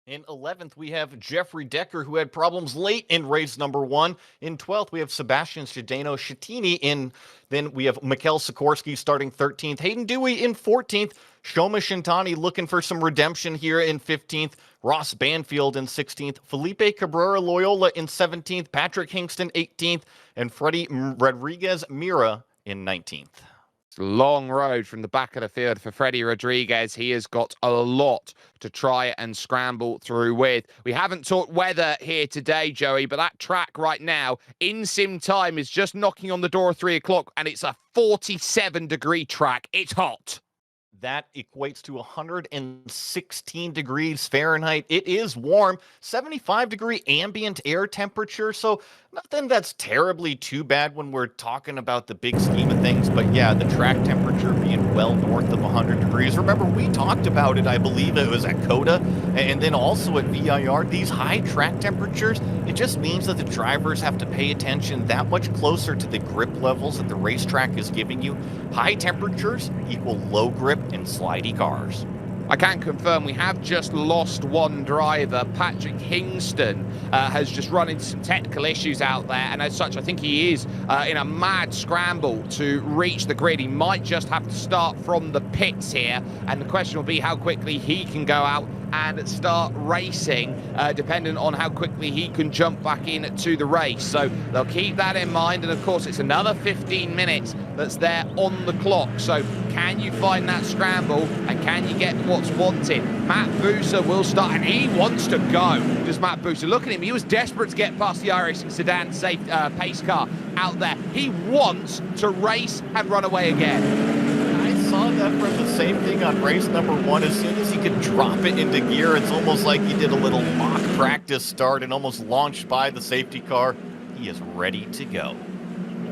In 11th, we have Jeffrey Decker, who had problems late in race number 1. In 12th, we have Sebastian Zdeno Schettini. Then we have Mikhail Sikorsky starting 13th. Hayden Dewey in 14th. Shoma Shintani looking for some redemption here in 15th. Ross Banfield in 16th. Felipe Cabrera Loyola in 17th. Patrick Hingston 18th. And Freddie Rodriguez Mira in 19th. It's a long road from the back of the field for Freddie Rodriguez. He has got a lot to try and scramble through with. We haven't talked weather here today, Joey, but that track right now in sim time is just knocking on the door of 3 o'clock, and it's a 47-degree track. It's hot. That equates to 116 degrees Fahrenheit. It is warm, 75-degree ambient air temperature, so nothing that's terribly too bad when we're talking about the big scheme of things. But yeah, the track temperature being well north of 100 degrees. Remember, we talked about it, I believe it was at COTA, and then also at VIR. These high track temperatures, it just means that the drivers have to pay attention that much closer to the grip levels that the racetrack is giving you. High temperatures equal low grip and slidey cars. I can confirm we have just lost one driver. Patrick Hingston has just run into some technical issues out there, and as such, I think he is in a mad scramble to reach the grid. He might just have to start from the pits here, and the question will be how quickly he can go out and start racing, depending on how quickly he can jump back into the race. So they'll keep that in mind, and of course it's another 15 minutes that's there on the clock. So can you find that scramble, and can you get what's wanted? Matt Buser will start, and he wants to go. Does Matt Buser? Look at him, he was desperate to get past the iRacing sedan safe pace car out there. He wants to race and run away again. Saw that from the same thing on race number 1. As soon as he could drop it into gear, it's almost like he did a little mock practice start and almost launched by the safety car. He is ready to go.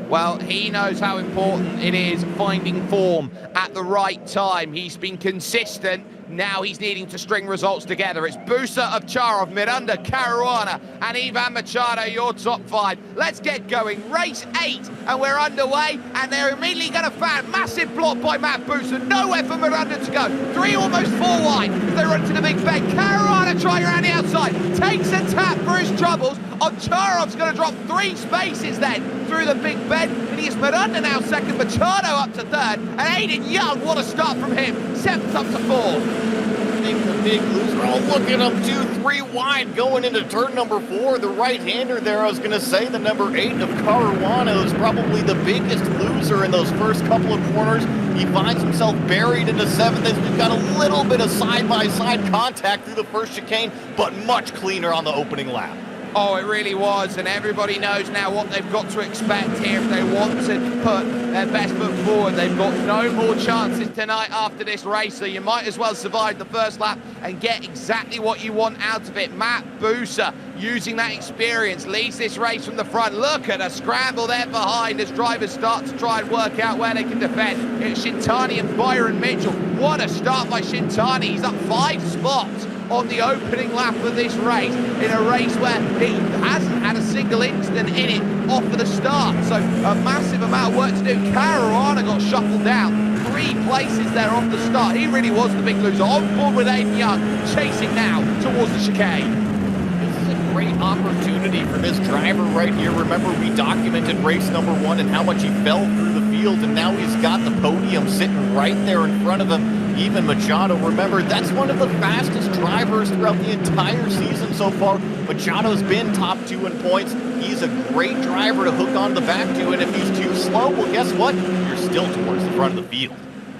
Well, he knows how important it is finding form at the right time. He's been consistent. Now he's needing to string results together. It's Buser, Ovcharov, Miranda, Caruana, and Ivan Machado, your top 5. Let's get going. Race 8, and we're underway, and they're immediately going to fan. Massive block by Matt Buser. Nowhere for Miranda to go. 3, almost 4 wide. They run to the big bend. Caruana trying around the outside. Takes a tap for his troubles. Ovcharov's going to drop 3 spaces then through the big bend. And he's Miranda now second. Machado up to third. And Aiden Young, what a start from him. 7th up to 4th. The big loser. Oh, look at him, 2-3 wide going into turn number 4. The right-hander there, I was going to say, the number 8 of Caruana is probably the biggest loser in those first couple of corners. He finds himself buried into 7th as we've got a little bit of side-by-side contact through the first chicane, but much cleaner on the opening lap. Oh, it really was, and everybody knows now what they've got to expect here if they want to put their best foot forward. They've got no more chances tonight after this race, so you might as well survive the first lap and get exactly what you want out of it. Matt Buser, using that experience, leads this race from the front. Look at a scramble there behind as drivers start to try and work out where they can defend. It's Shintani and Byron Mitchell. What a start by Shintani. He's up 5 spots on the opening lap of this race, in a race where he hasn't had a single incident in it off of the start. So a massive amount of work to do. Caruana got shuffled down 3 places there off the start. He really was the big loser. On board with Aiden Young, chasing now towards the chicane. Great opportunity for this driver right here. Remember, we documented race number 1 and how much he fell through the field, and now he's got the podium sitting right there in front of him. Even Machado, remember, that's one of the fastest drivers throughout the entire season so far. Machado's been top 2 in points. He's a great driver to hook on the back to, and if he's too slow, well, guess what? You're still towards the front of the field.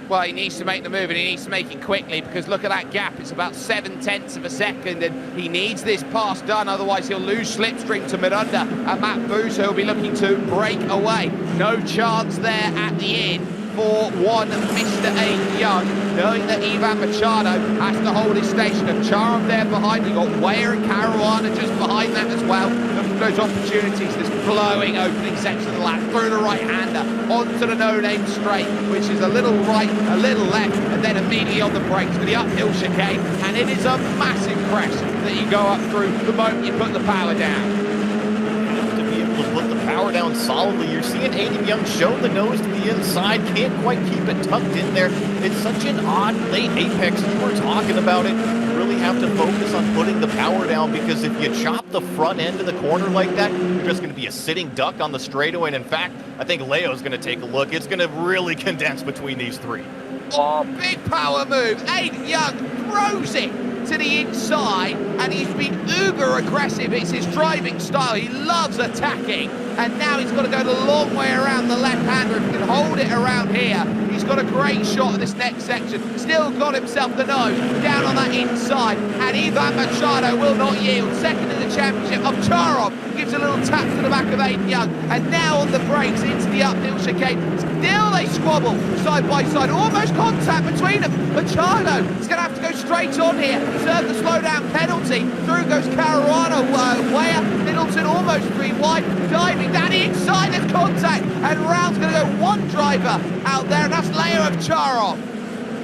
Well, he needs to make the move, and he needs to make it quickly, because look at that gap. It's about 7/10 of a second, and he needs this pass done. Otherwise, he'll lose slipstream to Miranda, and Matt Buser will be looking to break away. No chance there at the end for one Mr. Aiden Young, knowing that Ivan Machado has to hold his station. Of Charm there behind, you got Weir and Caruana just behind that as well. Looking for those opportunities, this blowing opening section of the lap, through the right-hander, onto the no-name straight, which is a little right, a little left, and then immediately on the brakes for the uphill chicane, and it is a massive crest that you go up through the moment you put the power down. To put the power down solidly. You're seeing Aiden Young show the nose to the inside, can't quite keep it tucked in there. It's such an odd late apex. You were talking about it. You really have to focus on putting the power down, because if you chop the front end of the corner like that, you're just going to be a sitting duck on the straightaway. And in fact, I think Leo's going to take a look. It's going to really condense between these 3. Oh, big power move. Aiden Young throws it to the inside, and he's been uber aggressive. It's his driving style. He loves attacking, and now he's got to go the long way around the left-hander. If he can hold it around here, he's got a great shot in this next section. Still got himself the nose down on that inside, and Ivan Machado will not yield. Second in the championship. Ovcharov gives a little tap to the back of Aiden Young, and now on the brakes into the uphill chicane. Still they squabble side by side, almost contact between them. Machado is going to have to go straight on here, serve the slowdown penalty. Through goes Caruana, Weyer, Middleton almost 3 wide, diving down the inside, there's contact, and round's going to go one driver out there, and that's Leo Ovcharov.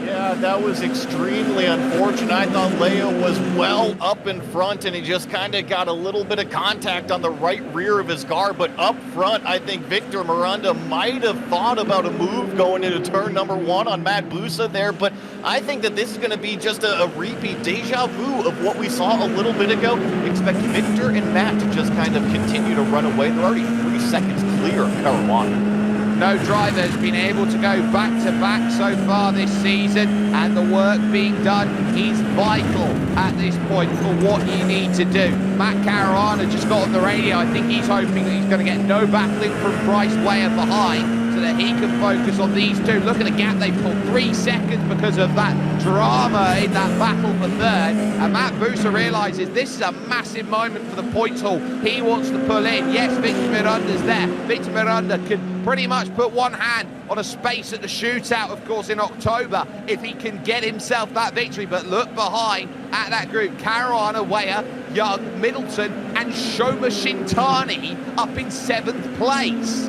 Yeah, that was extremely unfortunate. I thought Leo was well up in front, and he just kind of got a little bit of contact on the right rear of his car. But up front, I think Victor Miranda might have thought about a move going into turn number 1 on Matt Busa there. But I think that this is going to be just a repeat deja vu of what we saw a little bit ago. Expect Victor and Matt to just kind of continue to run away. They're already 3 seconds clear of Caruana. No driver has been able to go back-to-back so far this season, and the work being done is vital at this point for what you need to do. Matt Caruana just got on the radio. I think he's hoping that he's going to get no battling from Bryce Weyer behind, so that he can focus on these two. Look at the gap they've pulled, 3 seconds because of that drama in that battle for third. And Matt Busa realises this is a massive moment for the points haul. He wants to pull in. Yes, Victor Miranda's there. Victor Miranda can pretty much put one hand on a space at the shootout, of course, in October, if he can get himself that victory. But look behind at that group. Caruana, Weyer, Young, Middleton, and Shoma Shintani up in 7th place.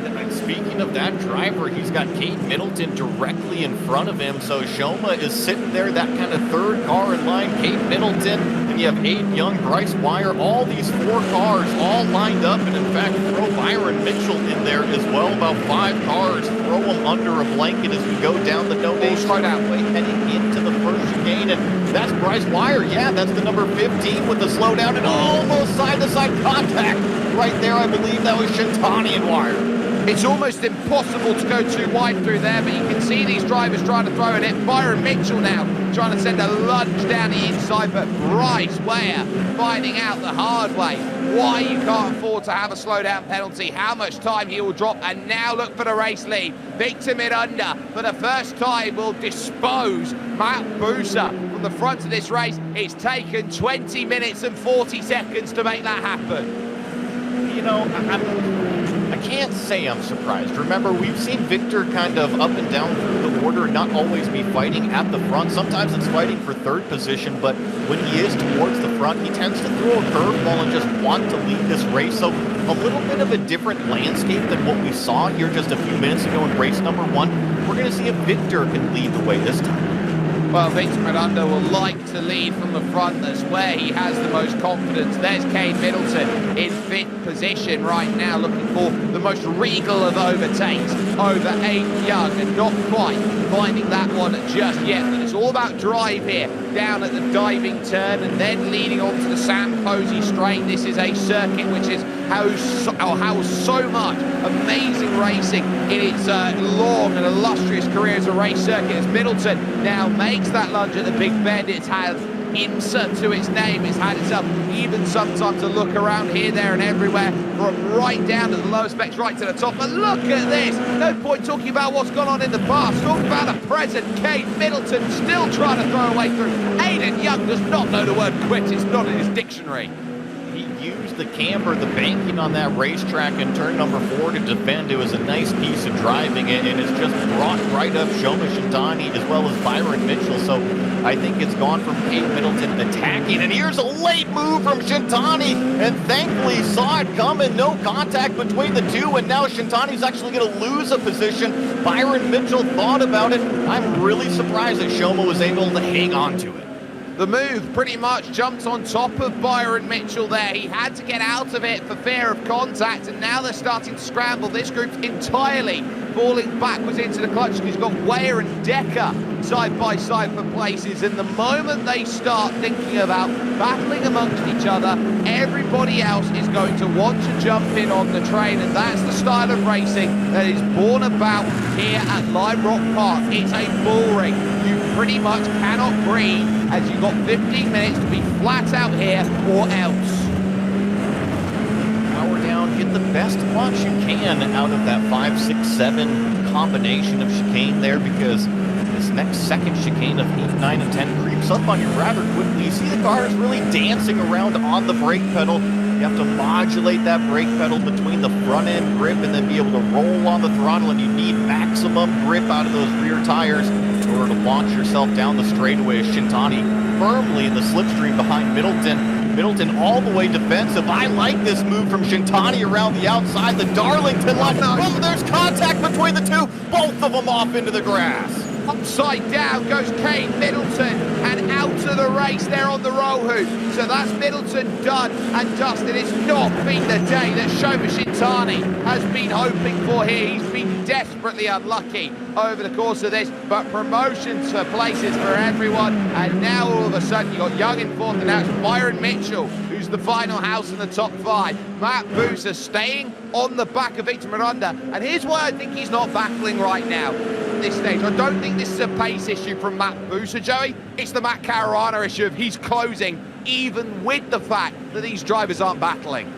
And speaking of that driver, he's got Kate Middleton directly in front of him. So Shoma is sitting there, that kind of third car in line. Kate Middleton, and you have Aiden Young, Bryce Weyer, all these 4 cars all lined up. And in fact, throw Byron Mitchell in there as well, about 5 cars. Throw them under a blanket as we go down the no-day straightaway, heading into the first chicane. And that's Bryce Weyer. Yeah, that's the number 15 with the slowdown and almost side-to-side contact. Right there, I believe that was Shintani and Weyer. It's almost impossible to go too wide through there, but you can see these drivers trying to throw it in. Byron Mitchell now trying to send a lunge down the inside, but Bryce Weyer finding out the hard way why you can't afford to have a slowdown penalty, how much time he will drop, and now look for the race lead. Victor Miranda, for the first time, will dispose Matt Busa from the front of this race. It's taken 20 minutes and 40 seconds to make that happen. You know, I can't say I'm surprised. Remember, we've seen Victor kind of up and down through the order, not always be fighting at the front. Sometimes it's fighting for third position, but when he is towards the front, he tends to throw a curveball and just want to lead this race. So a little bit of a different landscape than what we saw here just a few minutes ago in race number 1. We're going to see if Victor can lead the way this time. Well, Victor Miranda will like to lead from the front. That's where he has the most confidence. There's Kane Middleton in 5th position right now, looking for the most regal of overtakes over Aiden Young, and not quite finding that one just yet. But it's all about drive here, down at the diving turn and then leading on to the Sam Posey straight. This is a circuit which is housed so much amazing racing in its long and illustrious career as a race circuit. As Middleton now makes that lunge at the Big Bend, it's had IMSA to its name. It's had itself even sometimes to look around here, there and everywhere, from right down to the lower specs, right to the top. But look at this. No point talking about what's gone on in the past. Talk about the present. Kate Middleton still trying to throw away through. Aiden Young does not know the word quit. It's not in his dictionary. He used the camber, the banking on that racetrack in turn number 4 to defend. It was a nice piece of driving, and it's just brought right up Shoma Shintani as well as Byron Mitchell. So I think it's gone from Kate Middleton attacking, and here's a late move from Shintani, and thankfully saw it coming. No contact between the two, and now Shintani's actually going to lose a position. Byron Mitchell thought about it. I'm really surprised that Shoma was able to hang on to it. The move pretty much jumped on top of Byron Mitchell there. He had to get out of it for fear of contact, and now they're starting to scramble. This group's entirely falling backwards into the clutch. He's got Weyer and Decker side by side for places, and the moment they start thinking about battling amongst each other, everybody else is going to want to jump in on the train, and that's the style of racing that is born about here at Lime Rock Park. It's a bull ring. You pretty much cannot breathe, as you've got 15 minutes to be flat out here or else. Power down, get the best launch you can out of that 5, 6, 7 combination of chicane there, because this next second chicane of 8, 9, and 10 creeps up on you rather quickly. You see the cars really dancing around on the brake pedal. You have to modulate that brake pedal between the front end grip and then be able to roll on the throttle, and you need maximum grip out of those rear tires in order to launch yourself down the straightaway. Shintani firmly in the slipstream behind Middleton. Middleton all the way defensive. I like this move from Shintani around the outside. The Darlington line. Oh, there's contact between the two. Both of them off into the grass. Upside down goes Kane Middleton, and out of the race there on the roll hoop. So that's Middleton done and dusted. It's not been the day that Shoma Shintani has been hoping for here. He's been desperately unlucky over the course of this, but promotions for places for everyone. And now all of a sudden you've got Young in fourth, and now it's Byron Mitchell who's the final house in the top 5. Matt Buser staying on the back of Victor Miranda, and here's why I think he's not battling right now at this stage. I don't think this is a pace issue from Matt Buser, Joey. It's the Matt Caruana issue of he's closing even with the fact that these drivers aren't battling.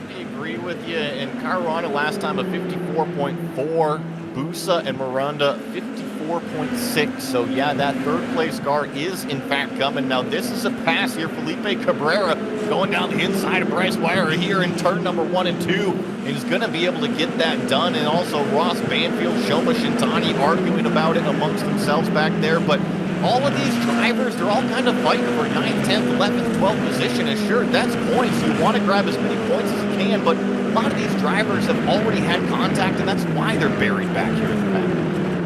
I agree with you, and Caruana last time a 54.4, Busa and Miranda 54.6. So yeah, that third place car is in fact coming. Now this is a pass here. Felipe Cabrera going down the inside of Bryce Wire here in turn number 1 and 2. And he's going to be able to get that done. And also Ross Banfield, Shoma Shintani arguing about it amongst themselves back there. But all of these drivers, they're all kind of fighting for 9th, 10th, 11th, 12th position. And sure, that's points. You want to grab as many points as you can, but a lot of these drivers have already had contact, and that's why they're buried back here in the back.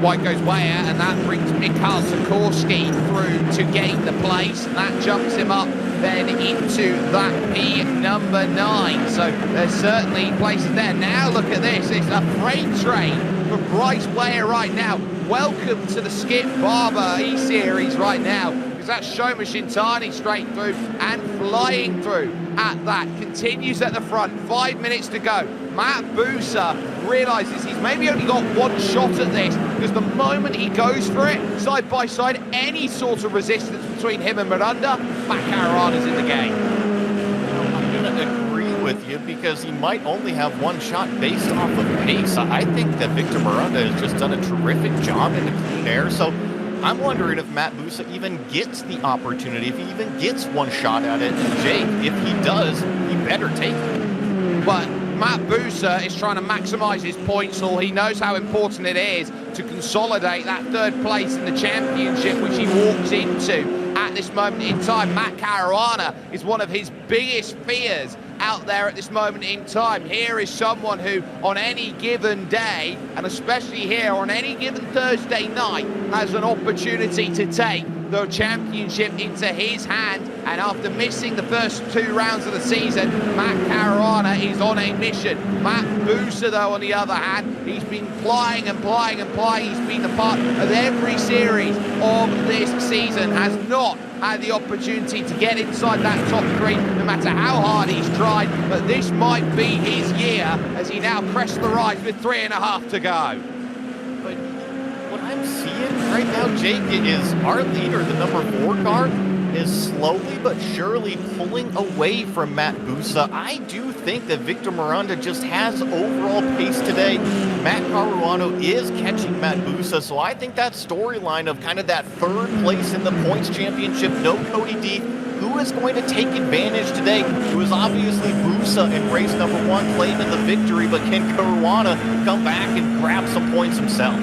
White goes way out, and that brings Mikhail Sikorsky through to gain the place, and that jumps him up then into that P number 9. So there's certainly places there. Now look at this, it's a freight train for Bryce Ware right now. Welcome to the Skip Barber E-Series right now, because that's Shoma Shintani straight through and flying through at that. Continues at the front, 5 minutes to go. Matt Buser realizes he's maybe only got one shot at this, because the moment he goes for it, side by side, any sort of resistance between him and Miranda, Matt Caruana's in the game. I'm going to agree with you, because he might only have one shot based off of pace. I think that Victor Miranda has just done a terrific job in the clean air, so I'm wondering if Matt Busa even gets the opportunity, if he even gets one shot at it. And Jake, if he does, he better take it. But Matt Buser is trying to maximise his points haul. He knows how important it is to consolidate that third place in the championship, which he walks into at this moment in time. Matt Caruana is one of his biggest fears out there at this moment in time. Here is someone who, on any given day, and especially here on any given Thursday night, has an opportunity to take the championship into his hand. And after missing the first 2 rounds of the season, Matt Caruana is on a mission. Matt Buser, though, on the other hand, he's been plying and plying and plying. He's been a part of every series of this season, has not had the opportunity to get inside that top 3, no matter how hard he's tried. But this might be his year as he now crests the rise with 3.5 to go. But what I'm seeing right now, Jake, is our leader, the number 4 car, is slowly but surely pulling away from Matt Busa. I do think that Victor Miranda just has overall pace today. Matt Caruano is catching Matt Busa, so I think that storyline of kind of that third place in the points championship, no Cody D, who is going to take advantage today? It was obviously Busa in race number 1 claiming the victory, but can Caruana come back and grab some points himself?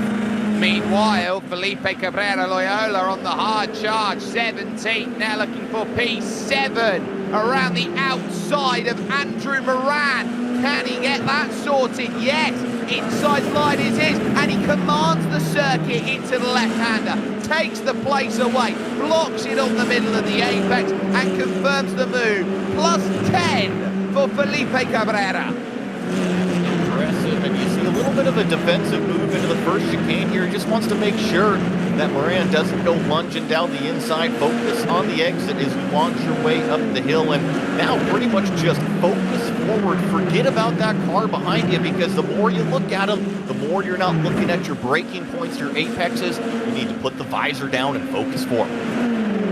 Meanwhile, Felipe Cabrera Loyola on the hard charge, 17th, now looking for P7 around the outside of Andrew Moran. Can he get that sorted? Yes, inside line is his, and he commands the circuit into the left-hander, takes the place away, blocks it on the middle of the apex, and confirms the move. Plus 10 for Felipe Cabrera. Impressive, and you see a little bit of a defensive move into the first chicane here. He just wants to make sure that Moran doesn't go lunging down the inside. Focus on the exit as you launch your way up the hill, and now pretty much just focus forward. Forget about that car behind you, because the more you look at them, the more you're not looking at your braking points, your apexes. You need to put the visor down and focus forward.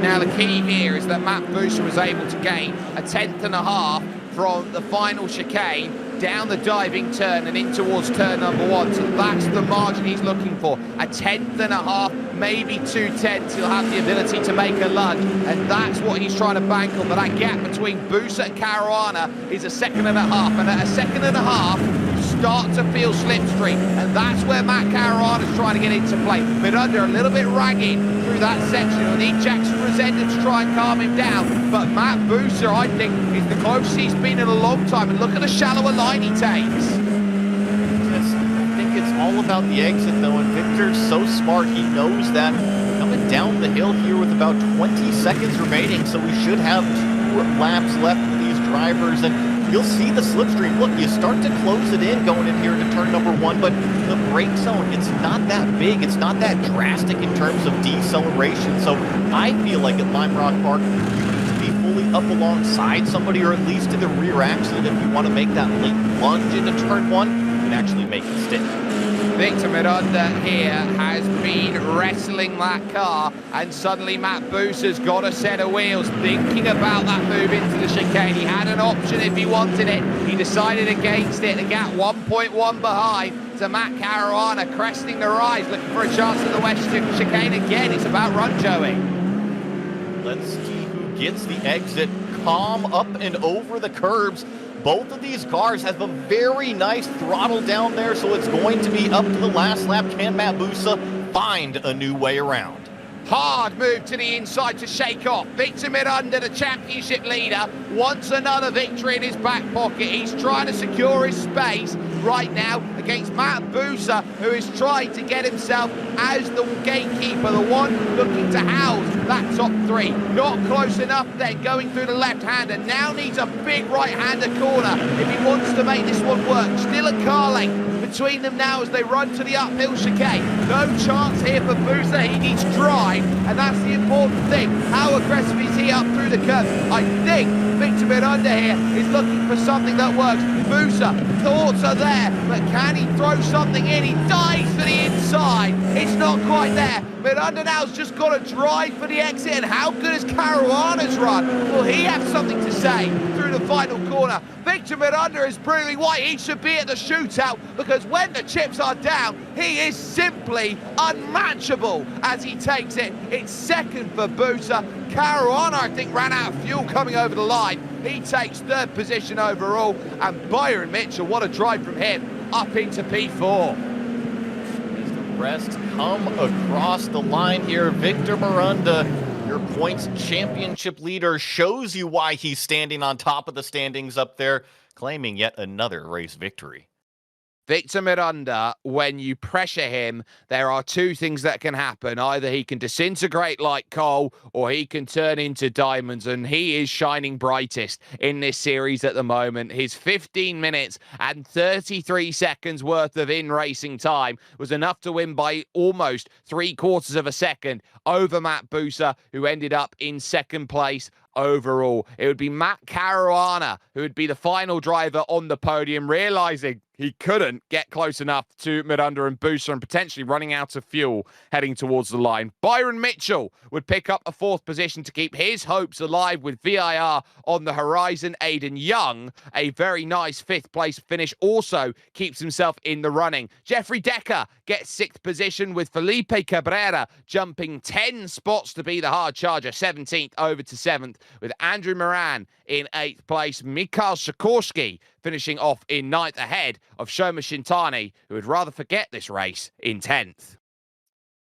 Now the key here is that Matt Booster was able to gain a 10th.5 from the final chicane down the diving turn and in towards turn number 1. So that's the margin he's looking for. A 10th.5, maybe 2 tenths. He'll have the ability to make a lunge, and that's what he's trying to bank on. But that gap between Booster and Caruana is a 1.5 seconds. And at a 1.5 seconds, you start to feel slipstream, and that's where Matt Caruana's trying to get into play. But under a little bit ragged through that section. He'll need Jackson Resenda to try and calm him down. But Matt Booster, I think, is the closest he's been in a long time. And look at the shallower line he takes. Yes, I think it's all about the exit, though, and Victor's so smart. He knows that coming down the hill here with about 20 seconds remaining, so we should have 2 laps left for these drivers, and you'll see the slipstream. Look, you start to close it in going in here into turn number 1, but the brake zone, it's not that big. It's not that drastic in terms of deceleration. So I feel like at Lime Rock Park, you need to be fully up alongside somebody, or at least to the rear axle, if you want to make that late lunge into turn 1, you can actually make it stick. Victor Miranda here has been wrestling that car, and suddenly Matt Booster's got a set of wheels, thinking about that move into the chicane. He had an option if he wanted it. He decided against it. The gap 1.1 behind to Matt Caruana, cresting the rise, looking for a chance at the west chicane again. It's about run, Joey. Let's see who gets the exit. Calm up and over the curbs. Both of these cars have a very nice throttle down there, so it's going to be up to the last lap. Can Matt Busa find a new way around? Hard move to the inside to shake off. Victor Miranda, the championship leader, wants another victory in his back pocket. He's trying to secure his space right now against Matt Busa, who is trying to get himself as the gatekeeper, the one looking to house that top 3. Not close enough then, going through the left-hander. Now needs a big right-hander corner if he wants to make this one work. Still a car length between them now as they run to the uphill chicane. No chance here for Busa. He needs drive, and that's the important thing. How aggressive is he up through the curve? I think Victor Miranda here is looking for something that works. Busa, thoughts are there, but can he throw something in? He dives for the inside. It's not quite there. Miranda now's just got to drive for the exit, and how good is Caruana's run? Will he have something to say through the final corner? Victor Miranda is proving why he should be at the shootout, because when the chips are down, he is simply unmatchable as he takes it. It's second for Busa. Caruana, I think, ran out of fuel coming over the line. He takes 3rd position overall, and Byron Mitchell, what a drive from him, up into P4. As the rest come across the line here, Victor Miranda, your points championship leader, shows you why he's standing on top of the standings up there, claiming yet another race victory. Victor Miranda, when you pressure him, there are 2 things that can happen. Either he can disintegrate like coal, or he can turn into diamonds, and he is shining brightest in this series at the moment. His 15 minutes and 33 seconds worth of in-racing time was enough to win by almost 3/4 of a second over Matt Busa, who ended up in 2nd place overall. It would be Matt Caruana who would be the final driver on the podium, realizing he couldn't get close enough to Miranda and Busa and potentially running out of fuel heading towards the line. Byron Mitchell would pick up a 4th position to keep his hopes alive with VIR on the horizon. Aiden Young, a very nice 5th place finish, also keeps himself in the running. Jeffrey Decker gets 6th position with Felipe Cabrera jumping 10 spots to be the hard charger, 17th over to 7th, with Andrew Moran in 8th place. Mikhail Sikorsky finishing off in 9th ahead of Shoma Shintani, who would rather forget this race, in 10th.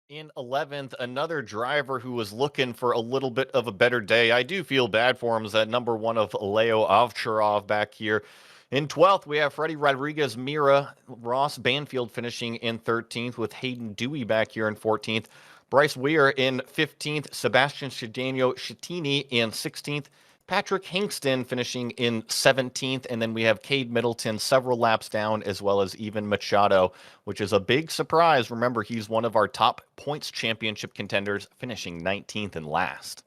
In 11th, another driver who was looking for a little bit of a better day. I do feel bad for him, as that number 1 of Leo Ovcharov back here. In 12th, we have Freddie Rodriguez Mira, Ross Banfield finishing in 13th, with Hayden Dewey back here in 14th. Bryce Weir in 15th, Sebastian Shadano Scittini in 16th, Patrick Hinkston finishing in 17th, and then we have Cade Middleton several laps down, as well as Ivan Machado, which is a big surprise. Remember, he's one of our top points championship contenders, finishing 19th and last.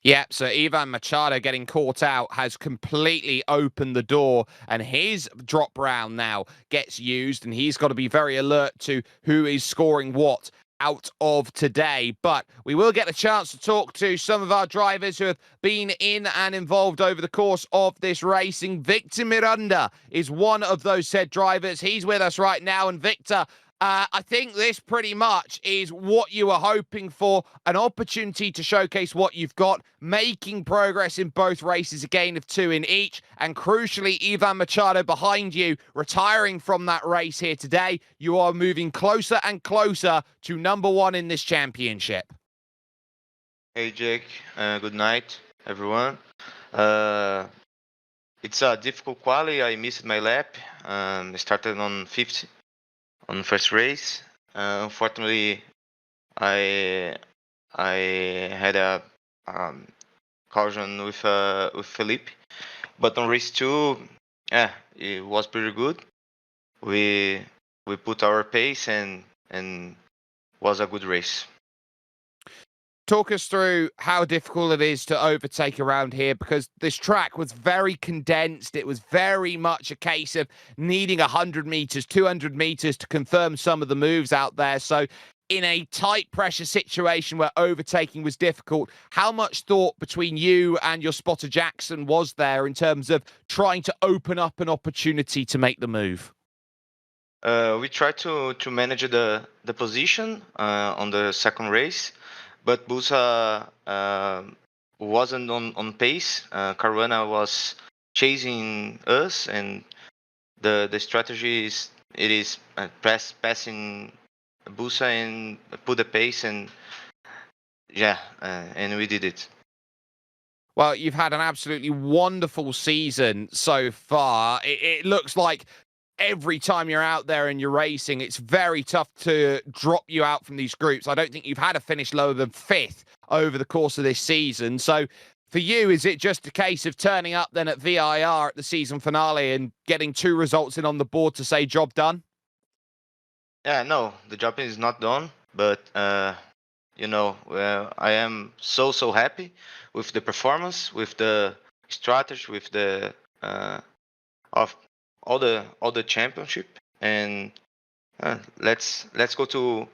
Yeah, so Ivan Machado getting caught out has completely opened the door, and his drop round now gets used, and he's got to be very alert to who is scoring what out of today. But we will get a chance to talk to some of our drivers who have been in and involved over the course of this racing. Victor Miranda is one of those said drivers. He's with us right now, and Victor, I think this pretty much is what you were hoping for, an opportunity to showcase what you've got, making progress in both races, a gain of 2 in each, and crucially, Ivan Machado behind you, retiring from that race here today. You are moving closer and closer to number 1 in this championship. Hey Jake, good night everyone. It's a difficult quali. I missed my lap. I started on 5th on the first race. Unfortunately, I had a collision with Felipe, but on race 2, yeah, it was pretty good. We put our pace and was a good race. Talk us through how difficult it is to overtake around here, because this track was very condensed. It was very much a case of needing 100 meters, 200 meters to confirm some of the moves out there. So in a tight pressure situation where overtaking was difficult, how much thought between you and your spotter Jackson was there in terms of trying to open up an opportunity to make the move? We tried to manage the position on the second race, but Busa wasn't on pace. Caruana was chasing us, and the strategy is passing Busa and put the pace, and yeah, and we did it. Well, you've had an absolutely wonderful season so far. It looks like every time you're out there and you're racing, it's very tough to drop you out from these groups. I don't think you've had a finish lower than 5th over the course of this season. So for you, is it just a case of turning up then at VIR at the season finale and getting 2 results in on the board to say job done? Yeah, no, the job is not done, but I am so happy with the performance, with the strategy, with the of all the championship, and let's go to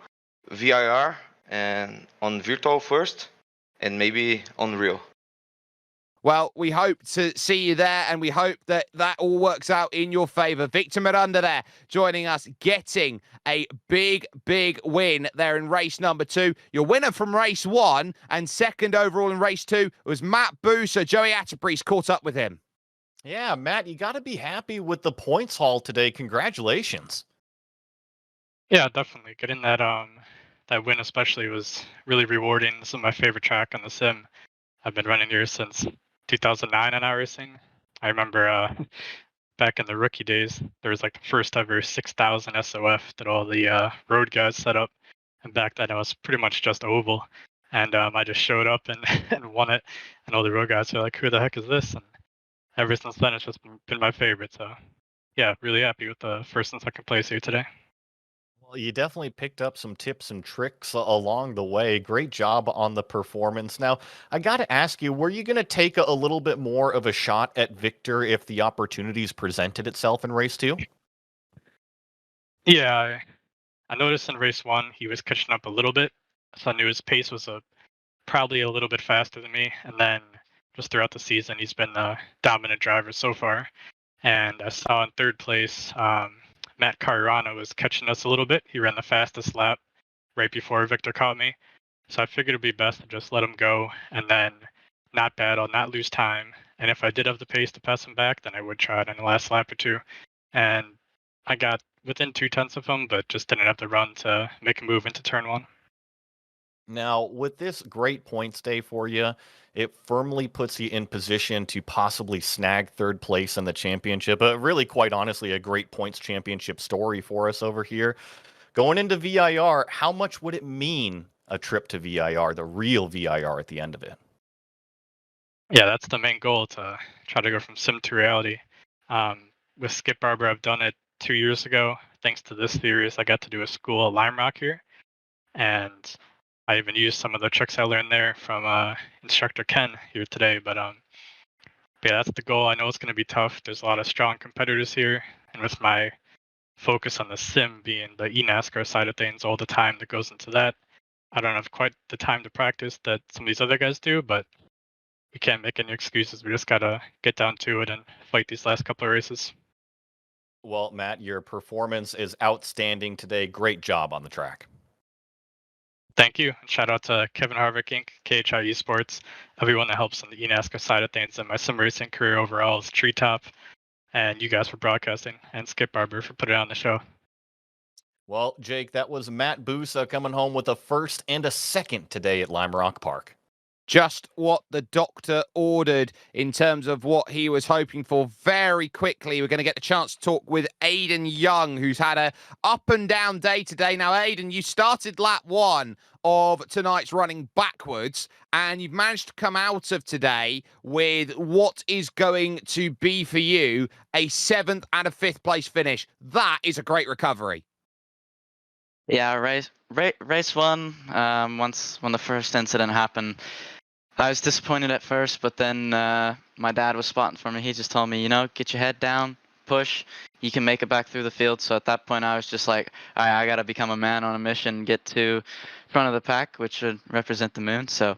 VIR and on virtual first, and maybe on real. Well, we hope to see you there, and we hope that that all works out in your favor. Victor Miranda there joining us, getting a big win there in race number 2. Your winner from race 1 and second overall in race 2 was Matt Busa. Joey Atterbury's caught up with him. Yeah, Matt, you got to be happy with the points haul today. Congratulations. Yeah, definitely. Getting that win especially was really rewarding. This is my favorite track on the sim. I've been running here since 2009 on iRacing. I remember back in the rookie days, there was like the first ever 6,000 SOF that all the road guys set up. And back then it was pretty much just oval. And I just showed up and, and won it. And all the road guys were like, who the heck is this? And ever since then, it's just been my favorite. So yeah, really happy with the first and second place here today. Well, you definitely picked up some tips and tricks along the way. Great job on the performance. Now, I got to ask you, were you going to take a little bit more of a shot at Victor if the opportunities presented itself in race 2? Yeah, I noticed in race 1 he was catching up a little bit, so I knew his pace was probably a little bit faster than me. And then just throughout the season, he's been the dominant driver so far. And I saw in third place, Matt Caruana was catching us a little bit. He ran the fastest lap right before Victor caught me. So I figured it'd be best to just let him go and then not battle, not lose time. And if I did have the pace to pass him back, then I would try it on the last lap or 2. And I got within 0.2 of him, but just didn't have the run to make a move into turn 1. Now, with this great points day for you, it firmly puts you in position to possibly snag third place in the championship. Really, quite honestly, a great points championship story for us over here. Going into VIR, how much would it mean a trip to VIR, the real VIR at the end of it? Yeah, that's the main goal, to try to go from sim to reality. With Skip Barber, I've done it 2 years ago. Thanks to this series, I got to do a school at Lime Rock here, and I even used some of the tricks I learned there from instructor Ken here today. But yeah, that's the goal. I know it's going to be tough. There's a lot of strong competitors here, and with my focus on the sim being the eNASCAR side of things, all the time that goes into that, I don't have quite the time to practice that some of these other guys do, but we can't make any excuses. We just gotta get down to it and fight these last couple of races. Well, Matt, your performance is outstanding today. Great job on the track. Thank you. And shout out to Kevin Harvick Inc., KHI Esports, everyone that helps on the eNASCAR side of things, and my sim racing career overall is Treetop, and you guys for broadcasting, and Skip Barber for putting on the show. Well, Jake, that was Matt Busa coming home with a first and a second today at Lime Rock Park. Just what the doctor ordered in terms of what he was hoping for. Very quickly, we're going to get the chance to talk with Aiden Young, who's had a up and down day today. Now, Aiden, you started lap 1 of tonight's running backwards, and you've managed to come out of today with what is going to be for you a 7th and a 5th place finish. That is a great recovery. Yeah, race one. Once when the first incident happened, I was disappointed at first, but then my dad was spotting for me. He just told me, get your head down, push. You can make it back through the field. So at that point, I was just like, all right, I got to become a man on a mission, get to front of the pack, which should represent the moon. So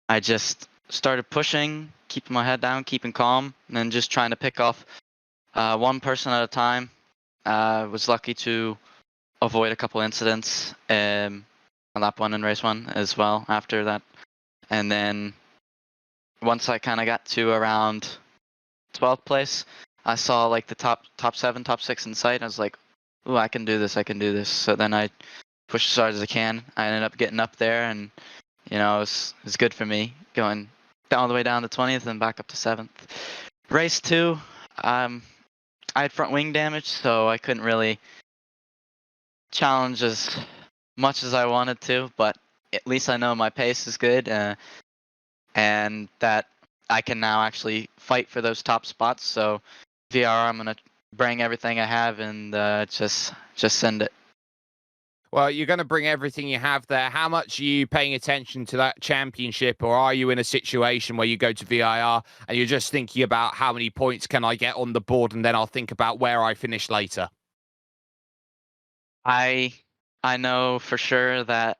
I just started pushing, keeping my head down, keeping calm, and then just trying to pick off one person at a time. Was lucky to avoid a couple incidents on lap 1 and race 1 as well after that. And then once I kind of got to around 12th place, I saw like the top 7, top 6 in sight. I was like, ooh, I can do this. So then I pushed as hard as I can. I ended up getting up there, and it was good for me, going all the way down to 20th and back up to 7th. Race 2, I had front wing damage, so I couldn't really challenge as much as I wanted to, but at least I know my pace is good, and that I can now actually fight for those top spots. So VRR, I'm gonna bring everything I have and just send it. Well, you're going to bring everything you have there. How much are you paying attention to that championship, or are you in a situation where you go to VIR and you're just thinking about how many points can I get on the board, and then I'll think about where I finish later? I know for sure that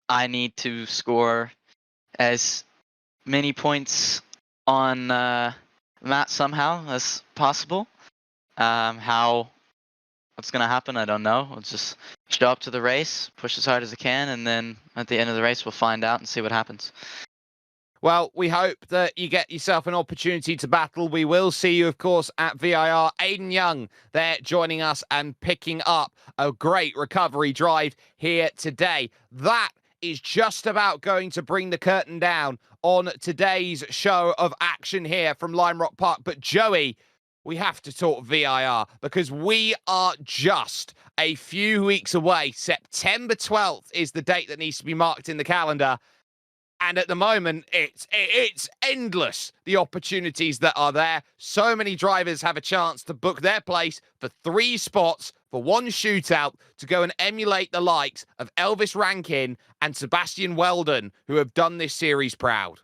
I need to score as many points on Matt somehow as possible. How what's gonna happen, I don't know. I'll just show up to the race, push as hard as I can, and then at the end of the race we'll find out and see what happens. Well, we hope that you get yourself an opportunity to battle. We will see you, of course, at VIR. Aiden Young there joining us and picking up a great recovery drive here today. That is just about going to bring the curtain down on today's show of action here from Lime Rock Park. But Joey, we have to talk VIR because we are just a few weeks away. September 12th is the date that needs to be marked in the calendar. And at the moment, it's endless, the opportunities that are there. So many drivers have a chance to book their place for 3 spots for 1 shootout to go and emulate the likes of Elvis Rankin and Sebastian Weldon, who have done this series proud.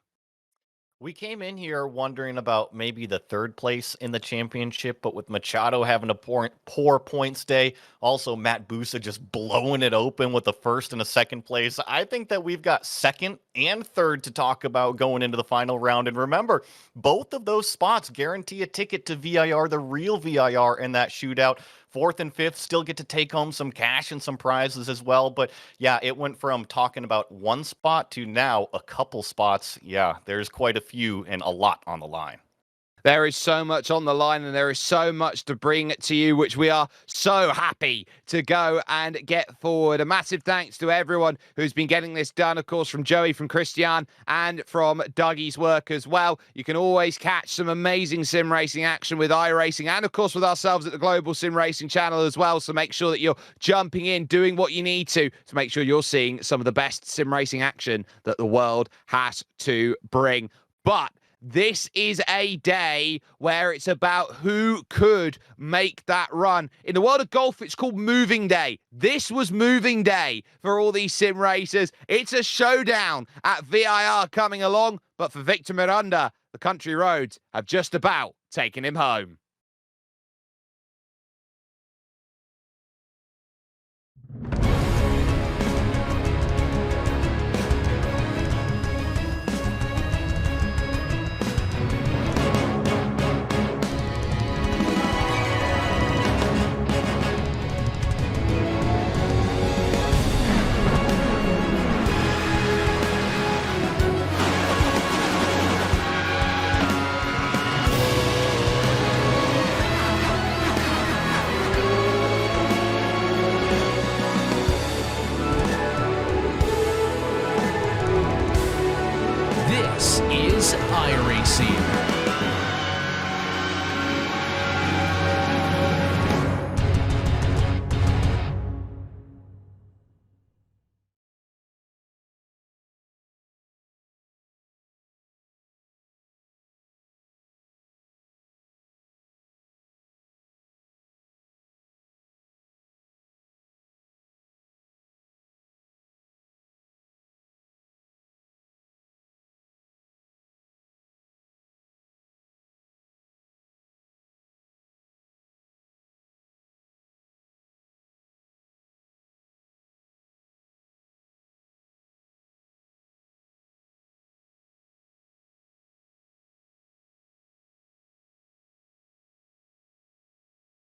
We came in here wondering about maybe the 3rd place in the championship, but with Machado having a poor points day, also Matt Busa just blowing it open with the 1st and a 2nd place, I think that we've got 2nd and 3rd to talk about going into the final round. And remember, both of those spots guarantee a ticket to VIR, the real VIR in that shootout. 4th and 5th still get to take home some cash and some prizes as well. But yeah, it went from talking about 1 spot to now a couple spots. Yeah, there's quite a few and a lot on the line. There is so much on the line, and there is so much to bring to you, which we are so happy to go and get forward. A massive thanks to everyone who's been getting this done, of course, from Joey, from Christian, and from Dougie's work as well. You can always catch some amazing sim racing action with iRacing, and of course with ourselves at the Global Sim Racing channel as well. So make sure that you're jumping in, doing what you need to make sure you're seeing some of the best sim racing action that the world has to bring. But This is a day where it's about who could make that run. In the world of golf, it's called moving day. This was moving day for all these sim racers. It's a showdown at VIR coming along, but for Victor Miranda, the country roads have just about taken him home. This is iRacing.